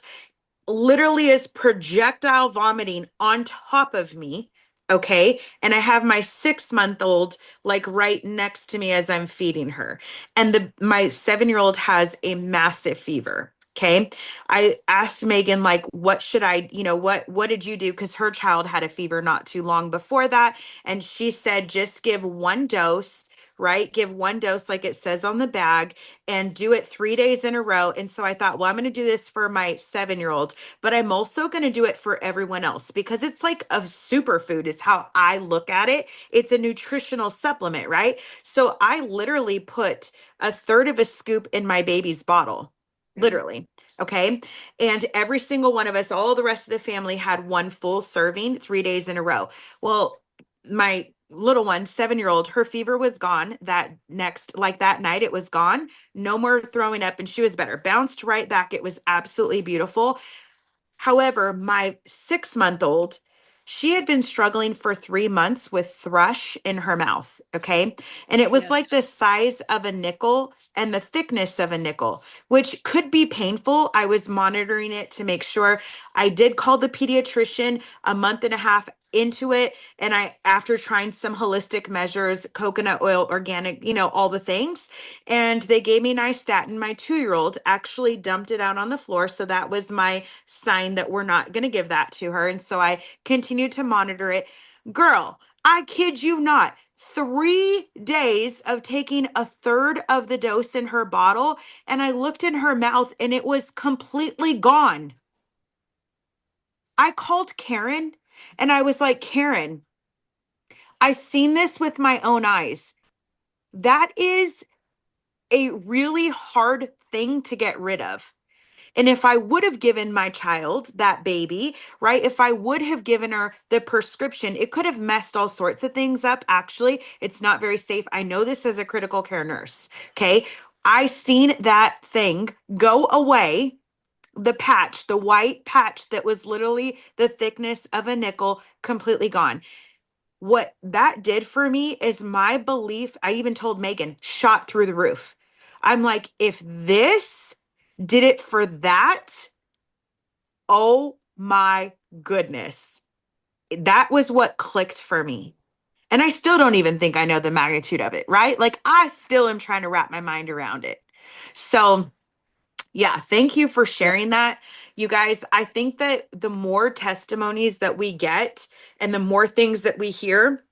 literally is projectile vomiting on top of me. Okay. And I have my 6-month-old like right next to me as I'm feeding her. And my 7-year-old has a massive fever. Okay. I asked Megan, like, what should I, what did you do? Because her child had a fever not too long before that. And she said, just give 1 dose, right? Give 1 dose like it says on the bag, and do it 3 days in a row. And so I thought, well, I'm going to do this for my 7-year-old, but I'm also going to do it for everyone else because it's like a superfood is how I look at it. It's a nutritional supplement, right? So I literally put 1/3 of a scoop in my baby's bottle. Literally. Okay. And every single one of us, all the rest of the family had 1 full serving 3 days in a row. Well, my little one, 7-year-old, her fever was gone that night. It was gone. No more throwing up, and she was better. Bounced right back. It was absolutely beautiful. However, my 6-month-old, she had been struggling for 3 months with thrush in her mouth. Okay. And it was like the size of a nickel and the thickness of a nickel, which could be painful. I was monitoring it to make sure. I did call the pediatrician a month and a half into it. And after trying some holistic measures, coconut oil, organic, all the things, and they gave me nystatin. My 2-year-old actually dumped it out on the floor. So that was my sign that we're not going to give that to her. And so I continued to monitor it. Girl, I kid you not. 3 days of taking a third of the dose in her bottle, and I looked in her mouth and it was completely gone. I called Karen and I was like, Karen, I seen this with my own eyes. That is a really hard thing to get rid of. And if I would have given my child that baby, right, if I would have given her the prescription, it could have messed all sorts of things up. Actually, it's not very safe. I know this as a critical care nurse. Okay. I seen that thing go away. The patch, the white patch that was literally the thickness of a nickel, completely gone. What that did for me is my belief, I even told Megan, shot through the roof. I'm like, if this did it for that, oh my goodness. That was what clicked for me. And I still don't even think I know the magnitude of it, right? Like I still am trying to wrap my mind around it. So, yeah, thank you for sharing that. You guys, I think that the more testimonies that we get and the more things that we hear,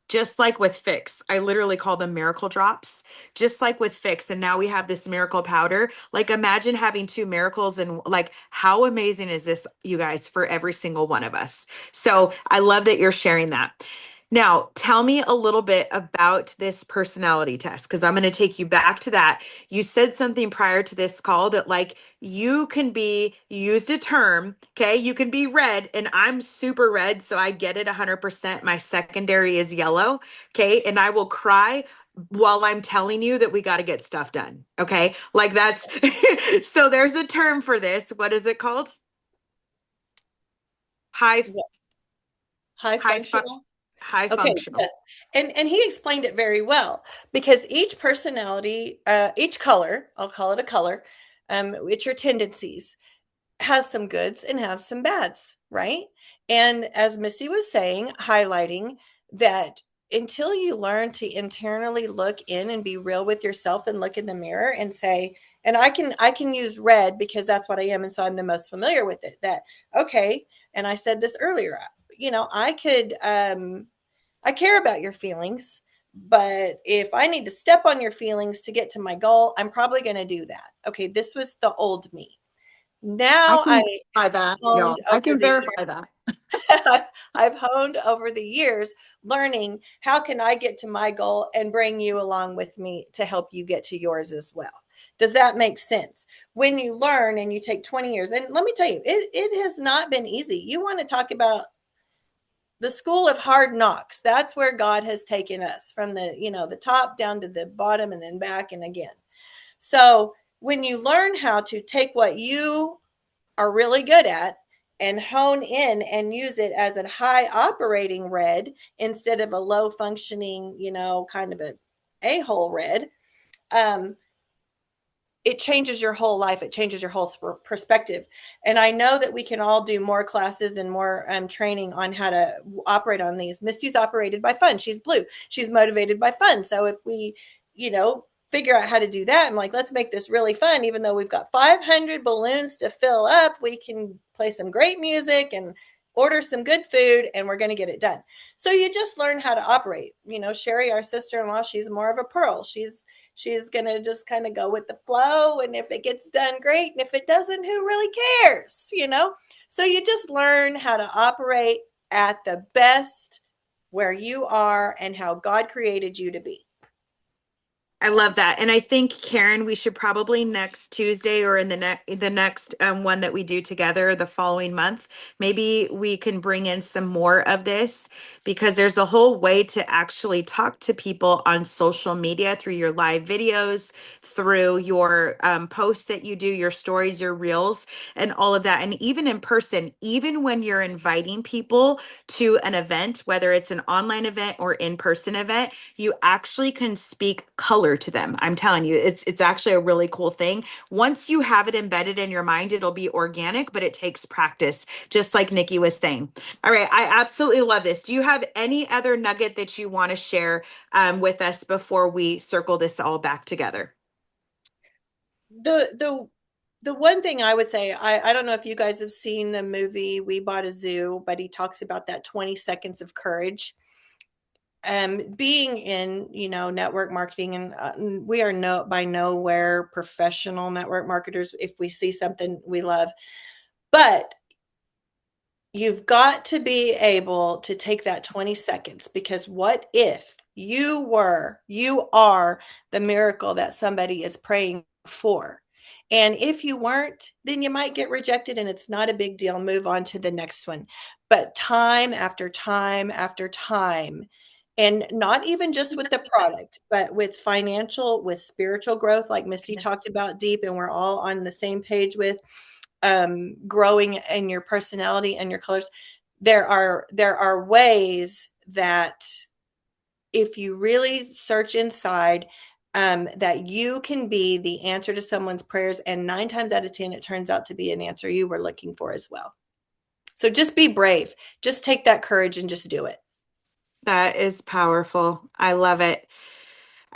just like with Fix, I literally call them miracle drops. Just like with Fix, and now we have this miracle powder. Like, imagine having 2 miracles, and like, how amazing is this, you guys, for every single one of us? So, I love that you're sharing that. Now, tell me a little bit about this personality test because I'm going to take you back to that. You said something prior to this call that, like, you used a term, okay? You can be red, and I'm super red, so I get it 100%. My secondary is yellow, okay? And I will cry while I'm telling you that we got to get stuff done, okay? Like, that's so there's a term for this. What is it called? High, High high, functional. high Okay, functional. yes. And he explained it very well because each personality, each color, I'll call it a color, it's your tendencies, has some goods and have some bads, right? And as Missy was saying, highlighting that until you learn to internally look in and be real with yourself and look in the mirror and say, and I can use red because that's what I am, and so I'm the most familiar with it. That okay, and I said this earlier, I care about your feelings, but if I need to step on your feelings to get to my goal, I'm probably going to do that. Okay, this was the old me. I Now can verify that, honed y'all. I over can the verify that. I've honed over the years learning how can I get to my goal and bring you along with me to help you get to yours as well. Does that make sense? When you learn and you take 20 years, and let me tell you, it has not been easy. You want to talk about the school of hard knocks. That's where God has taken us from the top down to the bottom and then back and again. So when you learn how to take what you are really good at and hone in and use it as a high operating red instead of a low functioning, kind of a hole red, um, it changes your whole life. It changes your whole perspective. And I know that we can all do more classes and more training on how to operate on these. Misty's operated by fun. She's blue. She's motivated by fun. So if we, figure out how to do that and like, let's make this really fun, even though we've got 500 balloons to fill up, we can play some great music and order some good food and we're going to get it done. So you just learn how to operate. Sherry, our sister-in-law, she's more of a pearl. She's going to just kind of go with the flow. And if it gets done, great. And if it doesn't, who really cares? So you just learn how to operate at the best where you are and how God created you to be. I love that. And I think, Karen, we should probably next Tuesday or in the next one that we do together the following month, maybe we can bring in some more of this because there's a whole way to actually talk to people on social media through your live videos, through your posts that you do, your stories, your reels, and all of that. And even in person, even when you're inviting people to an event, whether it's an online event or in-person event, you actually can speak colors minister to them. I'm telling you, it's actually a really cool thing. Once you have it embedded in your mind, it'll be organic, but it takes practice, just like Nikki was saying. All right, I absolutely love this. Do you have any other nugget that you want to share with us before we circle this all back together? The one thing I would say, I don't know if you guys have seen the movie We Bought a Zoo, but he talks about that 20 seconds of courage. Being in, network marketing, and we are by nowhere professional network marketers if we see something we love, but you've got to be able to take that 20 seconds, because what if you are the miracle that somebody is praying for? And if you weren't, then you might get rejected, and it's not a big deal. Move on to the next one. But time after time after time, and not even just with the product, but with financial, with spiritual growth, like Misti talked about deep, and we're all on the same page with growing in your personality and your colors. There are ways that if you really search inside, that you can be the answer to someone's prayers, and 9 times out of 10 it turns out to be an answer you were looking for as well. So just be brave. Just take that courage and just do it. That is powerful. I love it.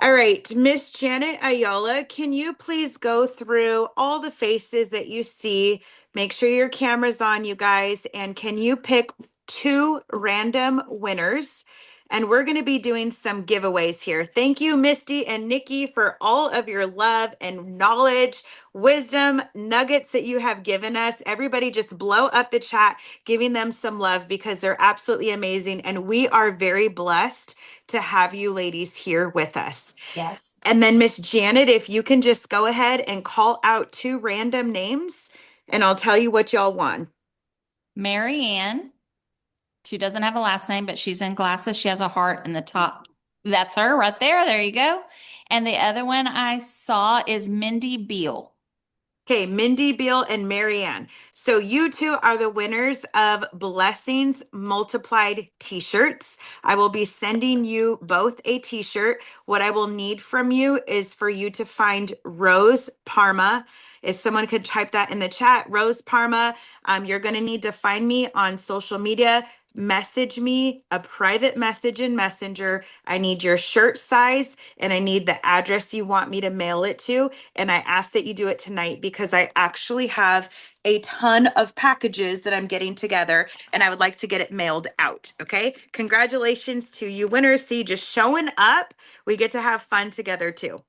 All right, Miss Janet Ayala, can you please go through all the faces that you see? Make sure your camera's on, you guys, and can you pick 2 random winners? And we're going to be doing some giveaways here. Thank you, Misti and Nikki, for all of your love and knowledge, wisdom, nuggets that you have given us. Everybody just blow up the chat, giving them some love, because they're absolutely amazing. And we are very blessed to have you ladies here with us. Yes. And then Miss Janet, if you can just go ahead and call out 2 random names, and I'll tell you what y'all won. Mary Ann. She doesn't have a last name, but she's in glasses. She has a heart in the top. That's her right there. There you go. And the other one I saw is Mindy Beal. Okay, Mindy Beal and Marianne. So you 2 are the winners of Blessings Multiplied t-shirts. I will be sending you both a t-shirt. What I will need from you is for you to find Rose Parma. If someone could type that in the chat, Rose Parma, you're going to need to find me on social media. Message me a private message in Messenger. I need your shirt size and I need the address you want me to mail it to. And I ask that you do it tonight because I actually have a ton of packages that I'm getting together and I would like to get it mailed out. Okay. Congratulations to you winners. See, just showing up, we get to have fun together too.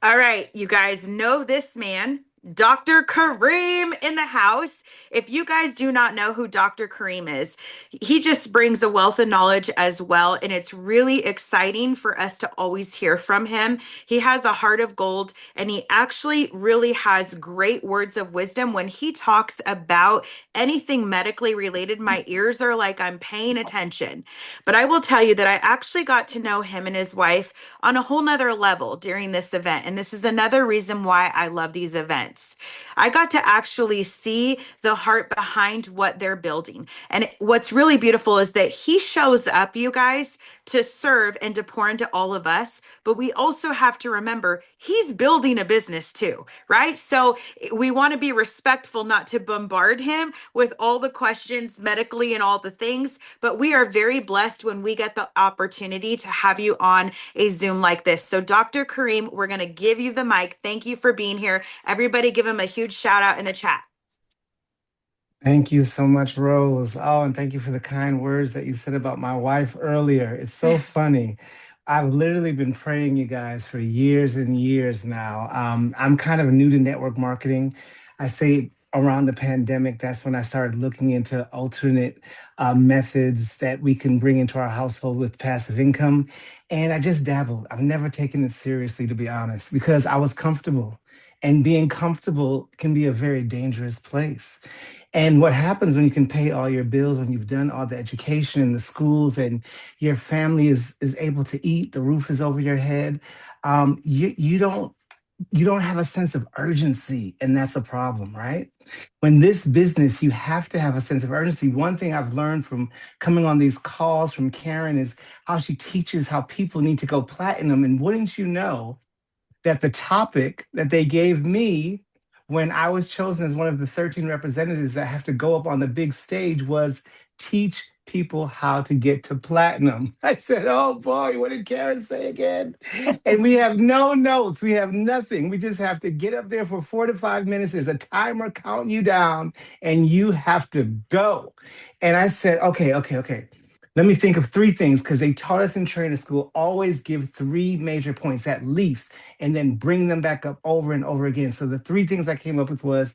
All right, you guys know this man, Dr. Kareem in the house. If you guys do not know who Dr. Kareem is, he just brings a wealth of knowledge as well. And it's really exciting for us to always hear from him. He has a heart of gold and he actually really has great words of wisdom. When he talks about anything medically related, my ears are like I'm paying attention. But I will tell you that I actually got to know him and his wife on a whole nother level during this event. And this is another reason why I love these events. I got to actually see the heart behind what they're building. And what's really beautiful is that he shows up, you guys, to serve and to pour into all of us. But we also have to remember he's building a business too, right? So we want to be respectful, not to bombard him with all the questions medically and all the things. But we are very blessed when we get the opportunity to have you on a Zoom like this. So Dr. Kareem, we're going to give you the mic. Thank you for being here. Everybody give him a huge shout out in the chat. Thank you so much, Rose. Oh, and thank you for the kind words that you said about my wife earlier. It's so funny. I've literally been praying you guys for years and years now. I'm kind of new to network marketing. I say around the pandemic, that's when I started looking into alternate methods that we can bring into our household with passive income. And I just dabbled. I've never taken it seriously, to be honest, because I was comfortable. And being comfortable can be a very dangerous place. And what happens when you can pay all your bills, when you've done all the education in the schools and your family is able to eat, the roof is over your head, you don't you don't have a sense of urgency, and that's a problem, right? When this business, you have to have a sense of urgency. One thing I've learned from coming on these calls from Karen is how she teaches how people need to go platinum. And wouldn't you know that the topic that they gave me when I was chosen as one of the 13 representatives that have to go up on the big stage was teach people how to get to platinum. I said, oh boy, what did Karen say again? And we have no notes. We have nothing. We just have to get up there for 4 to 5 minutes. There's a timer counting you down and you have to go. And I said, okay. Let me think of 3 things, because they taught us in training school, always give 3 major points at least, and then bring them back up over and over again. So the 3 things I came up with was,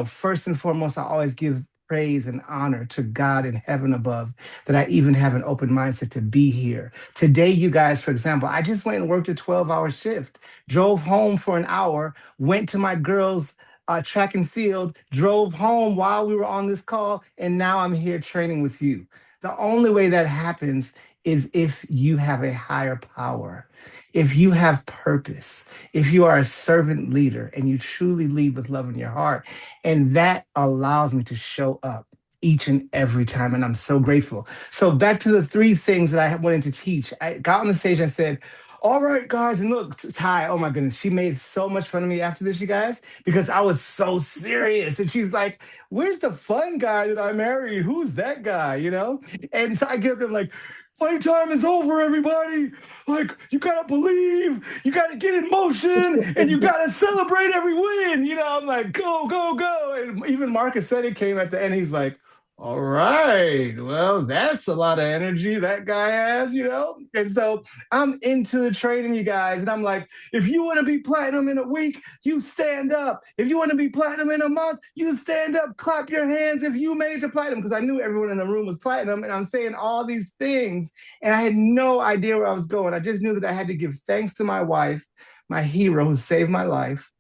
first and foremost, I always give praise and honor to God in heaven above, that I even have an open mindset to be here. Today, you guys, for example, I just went and worked a 12-hour shift, drove home for an hour, went to my girls' track and field, drove home while we were on this call, and now I'm here training with you. The only way that happens is if you have a higher power, if you have purpose, if you are a servant leader and you truly lead with love in your heart. And that allows me to show up each and every time. And I'm so grateful. So back to the 3 things that I wanted to teach. I got on the stage, I said, all right, guys, and look, Ty, oh my goodness, she made so much fun of me after this, you guys, because I was so serious. And she's like, where's the fun guy that I married? Who's that guy, And so I get up there like, playtime is over, everybody. Like, you gotta believe, you gotta get in motion, and you gotta celebrate every win. I'm like, go, go, go. And even Marcus said it came at the end. He's like, all right, well, that's a lot of energy that guy has, And so I'm into the training, you guys. And I'm like, if you want to be platinum in a week, you stand up. If you want to be platinum in a month, you stand up, clap your hands if you made it to platinum. Because I knew everyone in the room was platinum. And I'm saying all these things. And I had no idea where I was going. I just knew that I had to give thanks to my wife, my hero who saved my life,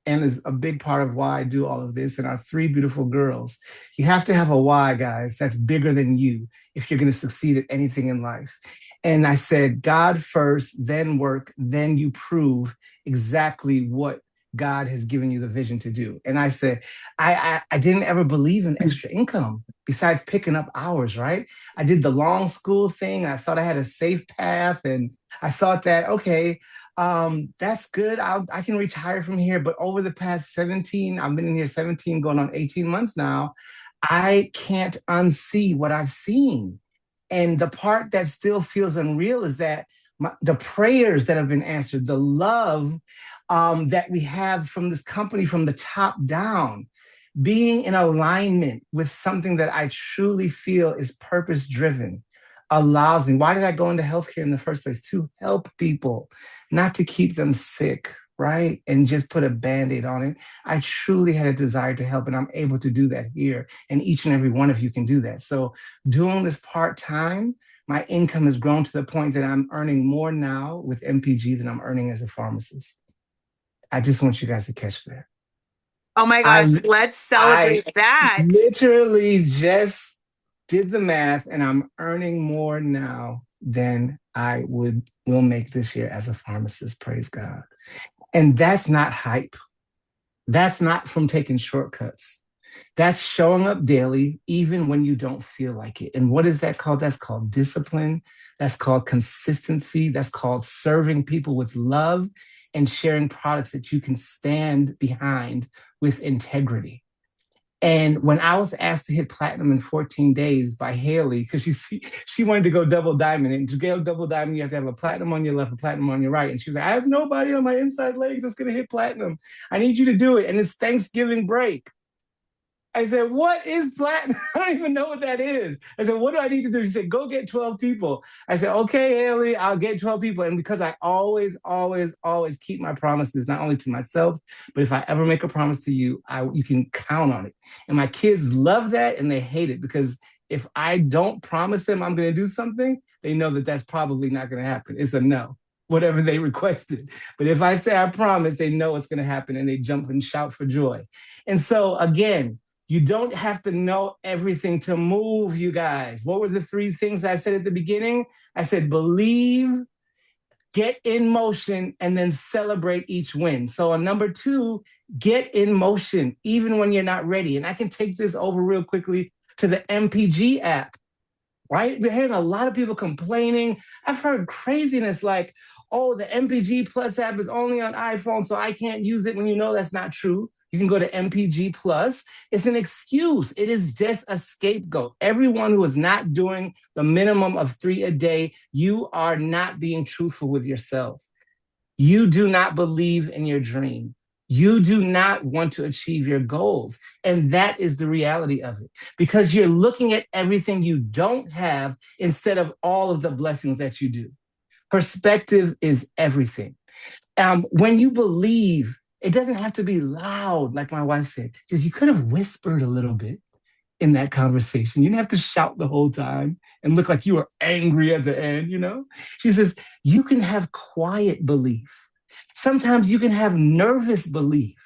and is a big part of why I do all of this, and our 3 beautiful girls. You have to have a why, guys, that's bigger than you if you're going to succeed at anything in life. And I said, God first, then work, then you prove exactly what God has given you the vision to do. And I said, I didn't ever believe in extra income besides picking up hours, right? I did the long school thing. I thought I had a safe path, and I thought that, okay, that's good. I can retire from here. But over the past 17, I've been in here 17, going on 18 months now, I can't unsee what I've seen. And the part that still feels unreal is that the prayers that have been answered, the love that we have from this company from the top down, being in alignment with something that I truly feel is purpose driven allows me. Why did I go into healthcare in the first place? To help people, not to keep them sick, right? And just put a Band-Aid on it. I truly had a desire to help, and I'm able to do that here. And each and every one of you can do that. So doing this part-time, my income has grown to the point that I'm earning more now with MPG than I'm earning as a pharmacist. I just want you guys to catch that. Oh my gosh, let's celebrate that. Literally just did the math, and I'm earning more now than I will make this year as a pharmacist. Praise God. And that's not hype. That's not from taking shortcuts. That's showing up daily, even when you don't feel like it. And what is that called? That's called discipline. That's called consistency. That's called serving people with love and sharing products that you can stand behind with integrity. And when I was asked to hit platinum in 14 days by Haley, because she wanted to go double diamond, and to go double diamond, you have to have a platinum on your left, a platinum on your right. And she was like, I have nobody on my inside leg that's going to hit platinum. I need you to do it. And it's Thanksgiving break. I said, what is platinum? I don't even know what that is. I said, what do I need to do? She said, go get 12 people. I said, okay, Haley, I'll get 12 people. And because I always keep my promises, not only to myself, but if I ever make a promise to you, you can count on it. And my kids love that, and they hate it, because if I don't promise them I'm going to do something, they know that that's probably not going to happen. It's a no, whatever they requested. But if I say I promise, they know it's going to happen, and they jump and shout for joy. And so again, you don't have to know everything to move, you guys. What were the 3 things I said at the beginning? I said, believe, get in motion and then celebrate each win. So on number 2, get in motion, even when you're not ready. And I can take this over real quickly to the MPG app, right? We're hearing a lot of people complaining. I've heard craziness like, oh, the MPG Plus app is only on iPhone, so I can't use it, when you know that's not true. You can go to MPG Plus. It's an excuse. It is just a scapegoat. Everyone who is not doing the minimum of 3 a day, you are not being truthful with yourself. You do not believe in your dream. You do not want to achieve your goals. And that is the reality of it, because you're looking at everything you don't have instead of all of the blessings that you do. Perspective is everything. When you believe, it doesn't have to be loud, like my wife said. Just you could have whispered a little bit in that conversation. You didn't have to shout the whole time and look like you were angry at the end, you know? She says, you can have quiet belief. Sometimes you can have nervous belief,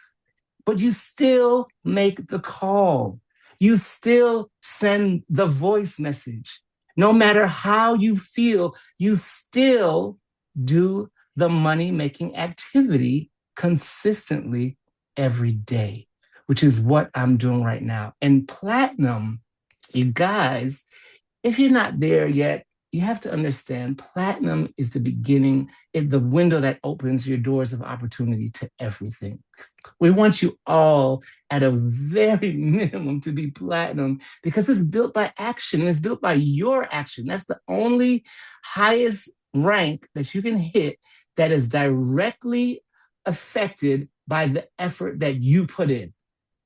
but you still make the call. You still send the voice message. No matter how you feel, you still do the money-making activity consistently every day, which is what I'm doing right now. And platinum, you guys, if you're not there yet, you have to understand platinum is the beginning, the window that opens your doors of opportunity to everything. We want you all at a very minimum to be platinum, because it's built by action. It's built by your action. That's the only highest rank that you can hit that is directly affected by the effort that you put in,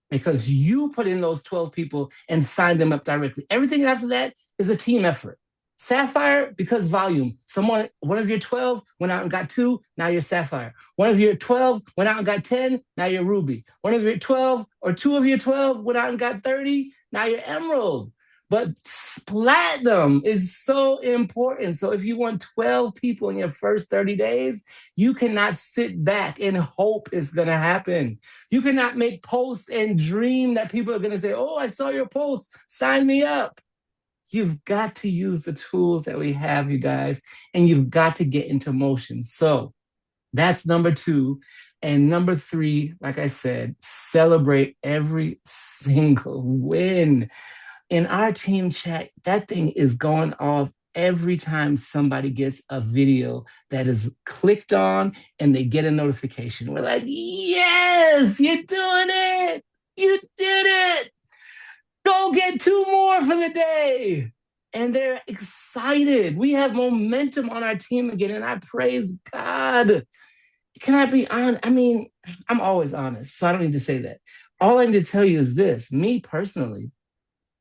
because you put in those 12 people and signed them up directly. Everything after that is a team effort. Sapphire, because volume. One of your 12 went out and got 2, now you're Sapphire. One of your 12 went out and got 10, now you're Ruby. One of your 12 or 2 of your 12 went out and got 30, now you're Emerald. But platinum is so important. So if you want 12 people in your first 30 days, you cannot sit back and hope it's going to happen. You cannot make posts and dream that people are going to say, oh, I saw your post, sign me up. You've got to use the tools that we have, you guys, and you've got to get into motion. So that's number 2. And number 3, like I said, celebrate every single win. In our team chat, that thing is going off every time somebody gets a video that is clicked on and they get a notification. We're like, yes, you're doing it. You did it. Go get 2 more for the day. And they're excited. We have momentum on our team again, and I praise God. Can I be honest? I mean, I'm always honest, so I don't need to say that. All I need to tell you is this. Me personally,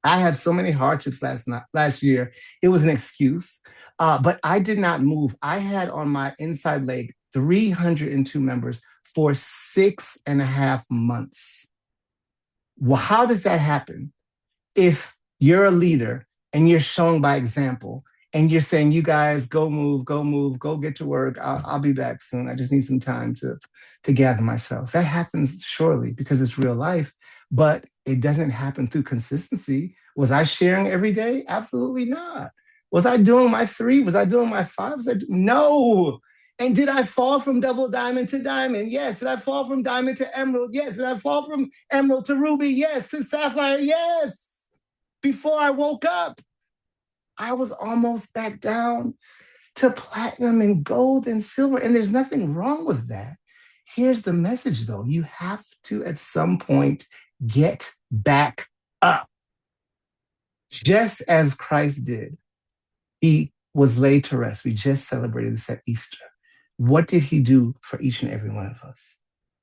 I had so many hardships last year. It was an excuse, but I did not move. I had on my inside leg 302 members for 6.5 months. Well, how does that happen? If you're a leader and you're showing by example and you're saying, you guys go move, go get to work. I'll be back soon. I just need some time to gather myself. That happens surely because it's real life, but it doesn't happen through consistency. Was I sharing every day? Absolutely not. Was I doing my 3? Was I doing my 5? No. And did I fall from double diamond to diamond? Yes. Did I fall from diamond to emerald? Yes. Did I fall from emerald to ruby? Yes. To sapphire? Yes. Before I woke up, I was almost back down to platinum and gold and silver. And there's nothing wrong with that. Here's the message, though. You have to, at some point, get back up. Just as Christ did. He was laid to rest. We just celebrated this at Easter. What did he do for each and every one of us?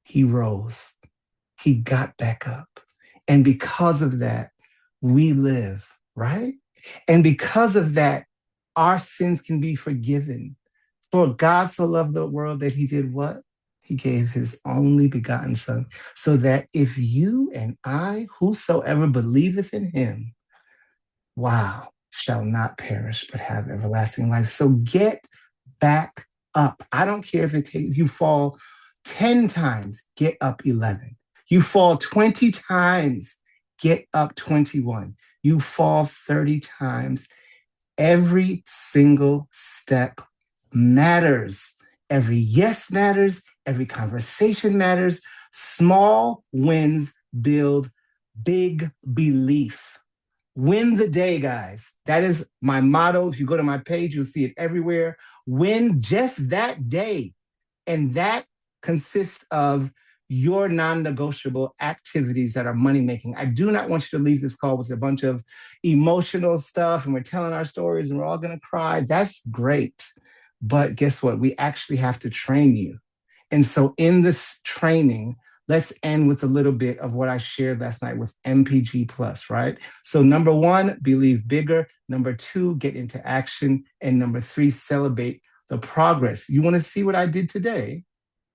He rose. He got back up. And because of that, we live, right? And because of that, our sins can be forgiven. For God so loved the world that he did what? He gave his only begotten son, so that if you and I, whosoever believeth in him, wow, shall not perish, but have everlasting life. So get back up. I don't care if you fall 10 times, get up 11. You fall 20 times, get up 21. You fall 30 times. Every single step matters. Every yes matters. Every conversation matters. Small wins build big belief. Win the day, guys. That is my motto. If you go to my page, you'll see it everywhere. Win just that day. And that consists of your non-negotiable activities that are money making. I do not want you to leave this call with a bunch of emotional stuff and we're telling our stories and we're all going to cry. That's great. But guess what? We actually have to train you. And so in this training, let's end with a little bit of what I shared last night with MPG Plus, right? So number one, believe bigger. Number two, get into action. And number three, celebrate the progress. You want to see what I did today?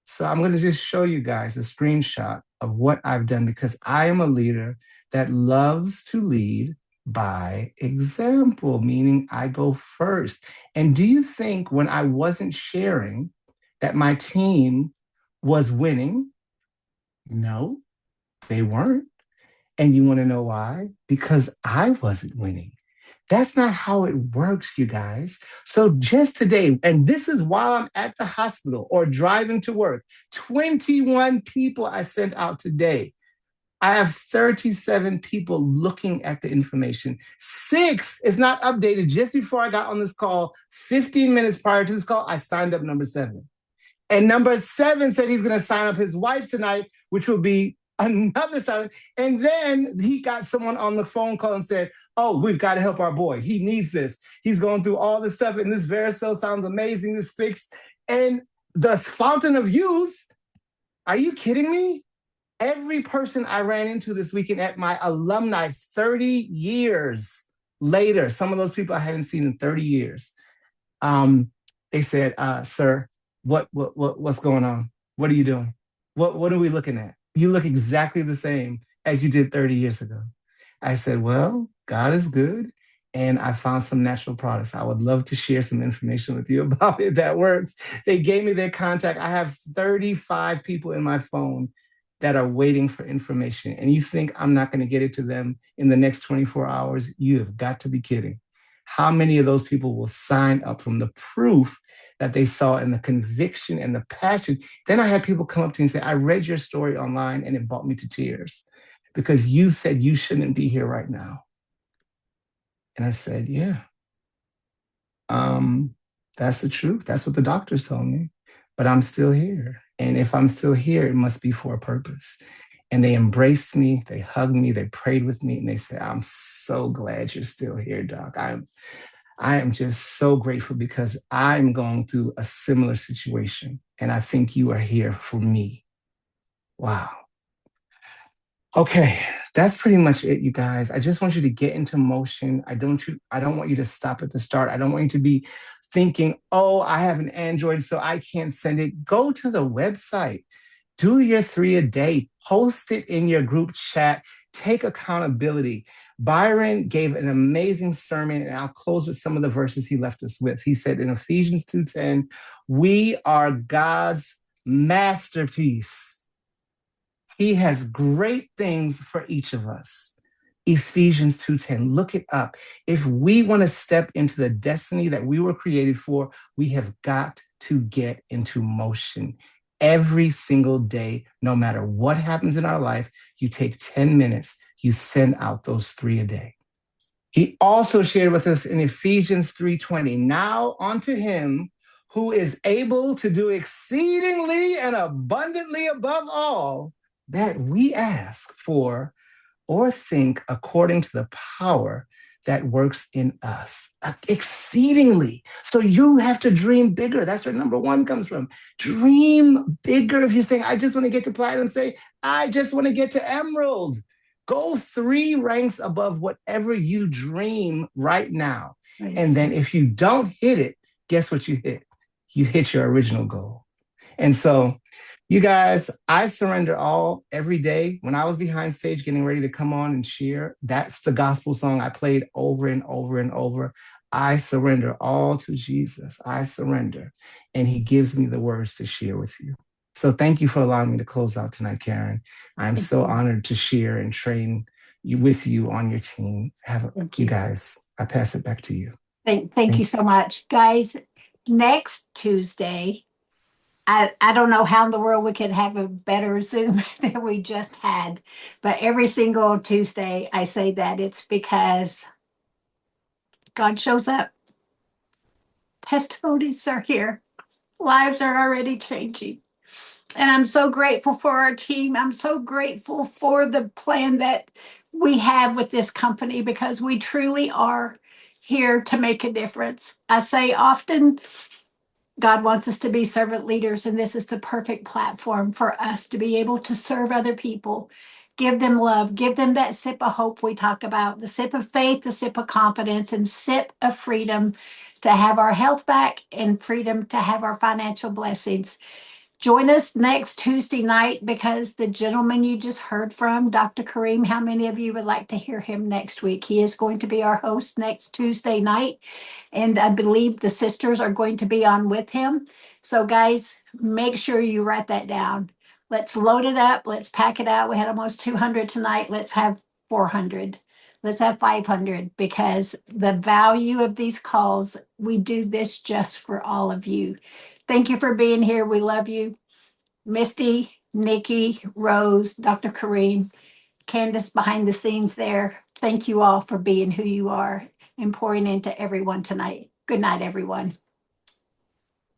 So I'm going to just show you guys a screenshot of what I've done because I am a leader that loves to lead by example, meaning I go first. And do you think when I wasn't sharing that my team was winning? No, they weren't. And you want to know why? Because I wasn't winning. That's not how it works, you guys. So just today, and this is while I'm at the hospital or driving to work, 21 people I sent out today. I have 37 people looking at the information. 6 is not updated. Just before I got on this call, 15 minutes prior to this call, I signed up number 7. And number 7 said he's going to sign up his wife tonight, which will be another sign. And then he got someone on the phone call and said, oh, we've got to help our boy. He needs this. He's going through all this stuff. And this Veracel sounds amazing, this fix. And the fountain of youth, are you kidding me? Every person I ran into this weekend at my alumni 30 years later, some of those people I hadn't seen in 30 years, they said, sir, what's going on? What are you doing? What are we looking at? You look exactly the same as you did 30 years ago. I said, well, God is good. And I found some natural products. I would love to share some information with you about it that works. They gave me their contact. I have 35 people in my phone that are waiting for information. And you think I'm not going to get it to them in the next 24 hours? You have got to be kidding. How many of those people will sign up from the proof that they saw in the conviction and the passion? Then I had people come up to me and say, I read your story online and it brought me to tears because you said you shouldn't be here right now. And I said, yeah, that's the truth. That's what the doctors told me, but I'm still here. And if I'm still here, it must be for a purpose. And they embraced me, they hugged me, they prayed with me, and they said, I'm so glad you're still here, Doc. I am just so grateful because I'm going through a similar situation. And I think you are here for me. Wow. Okay, that's pretty much it, you guys. I just want you to get into motion. I don't want you to stop at the start. I don't want you to be thinking, oh, I have an Android, so I can't send it. Go to the website. Do your 3 a day, post it in your group chat, take accountability. Byron gave an amazing sermon, and I'll close with some of the verses he left us with. He said in Ephesians 2:10, we are God's masterpiece. He has great things for each of us. Ephesians 2:10, look it up. If we want to step into the destiny that we were created for, we have got to get into motion. Every single day, no matter what happens in our life, you take 10 minutes, you send out those 3 a day. He also shared with us in Ephesians 3:20, now unto him who is able to do exceedingly and abundantly above all that we ask for or think according to the power that works in us. Exceedingly. So you have to dream bigger. That's where number 1 comes from. Dream bigger. If you're saying, I just want to get to platinum, say, I just want to get to emerald. Go 3 ranks above whatever you dream right now. Right. And then if you don't hit it, guess what you hit? You hit your original goal. And so, you guys, I surrender all every day. When I was behind stage getting ready to come on and share, that's the gospel song I played over and over and over. I surrender all to Jesus. I surrender. And he gives me the words to share with you. So thank you for allowing me to close out tonight, Karen. I'm so honored to share and train with you on your team. You guys, I pass it back to you. Thank you so much. Guys, next Tuesday, I don't know how in the world we could have a better Zoom than we just had. But every single Tuesday, I say that it's because God shows up. Testimonies are here. Lives are already changing. And I'm so grateful for our team. I'm so grateful for the plan that we have with this company because we truly are here to make a difference. I say often, God wants us to be servant leaders, and this is the perfect platform for us to be able to serve other people, give them love, give them that sip of hope we talk about, the sip of faith, the sip of confidence, and sip of freedom to have our health back and freedom to have our financial blessings. Join us next Tuesday night because the gentleman you just heard from, Dr. Kareem, how many of you would like to hear him next week? He is going to be our host next Tuesday night. And I believe the sisters are going to be on with him. So, guys, make sure you write that down. Let's load it up. Let's pack it out. We had almost 200 tonight. Let's have 400. Let's have 500 because the value of these calls, we do this just for all of you. Thank you for being here. We love you. Misty, Nikki, Rose, Dr. Kareem, Candace behind the scenes there. Thank you all for being who you are and pouring into everyone tonight. Good night, everyone.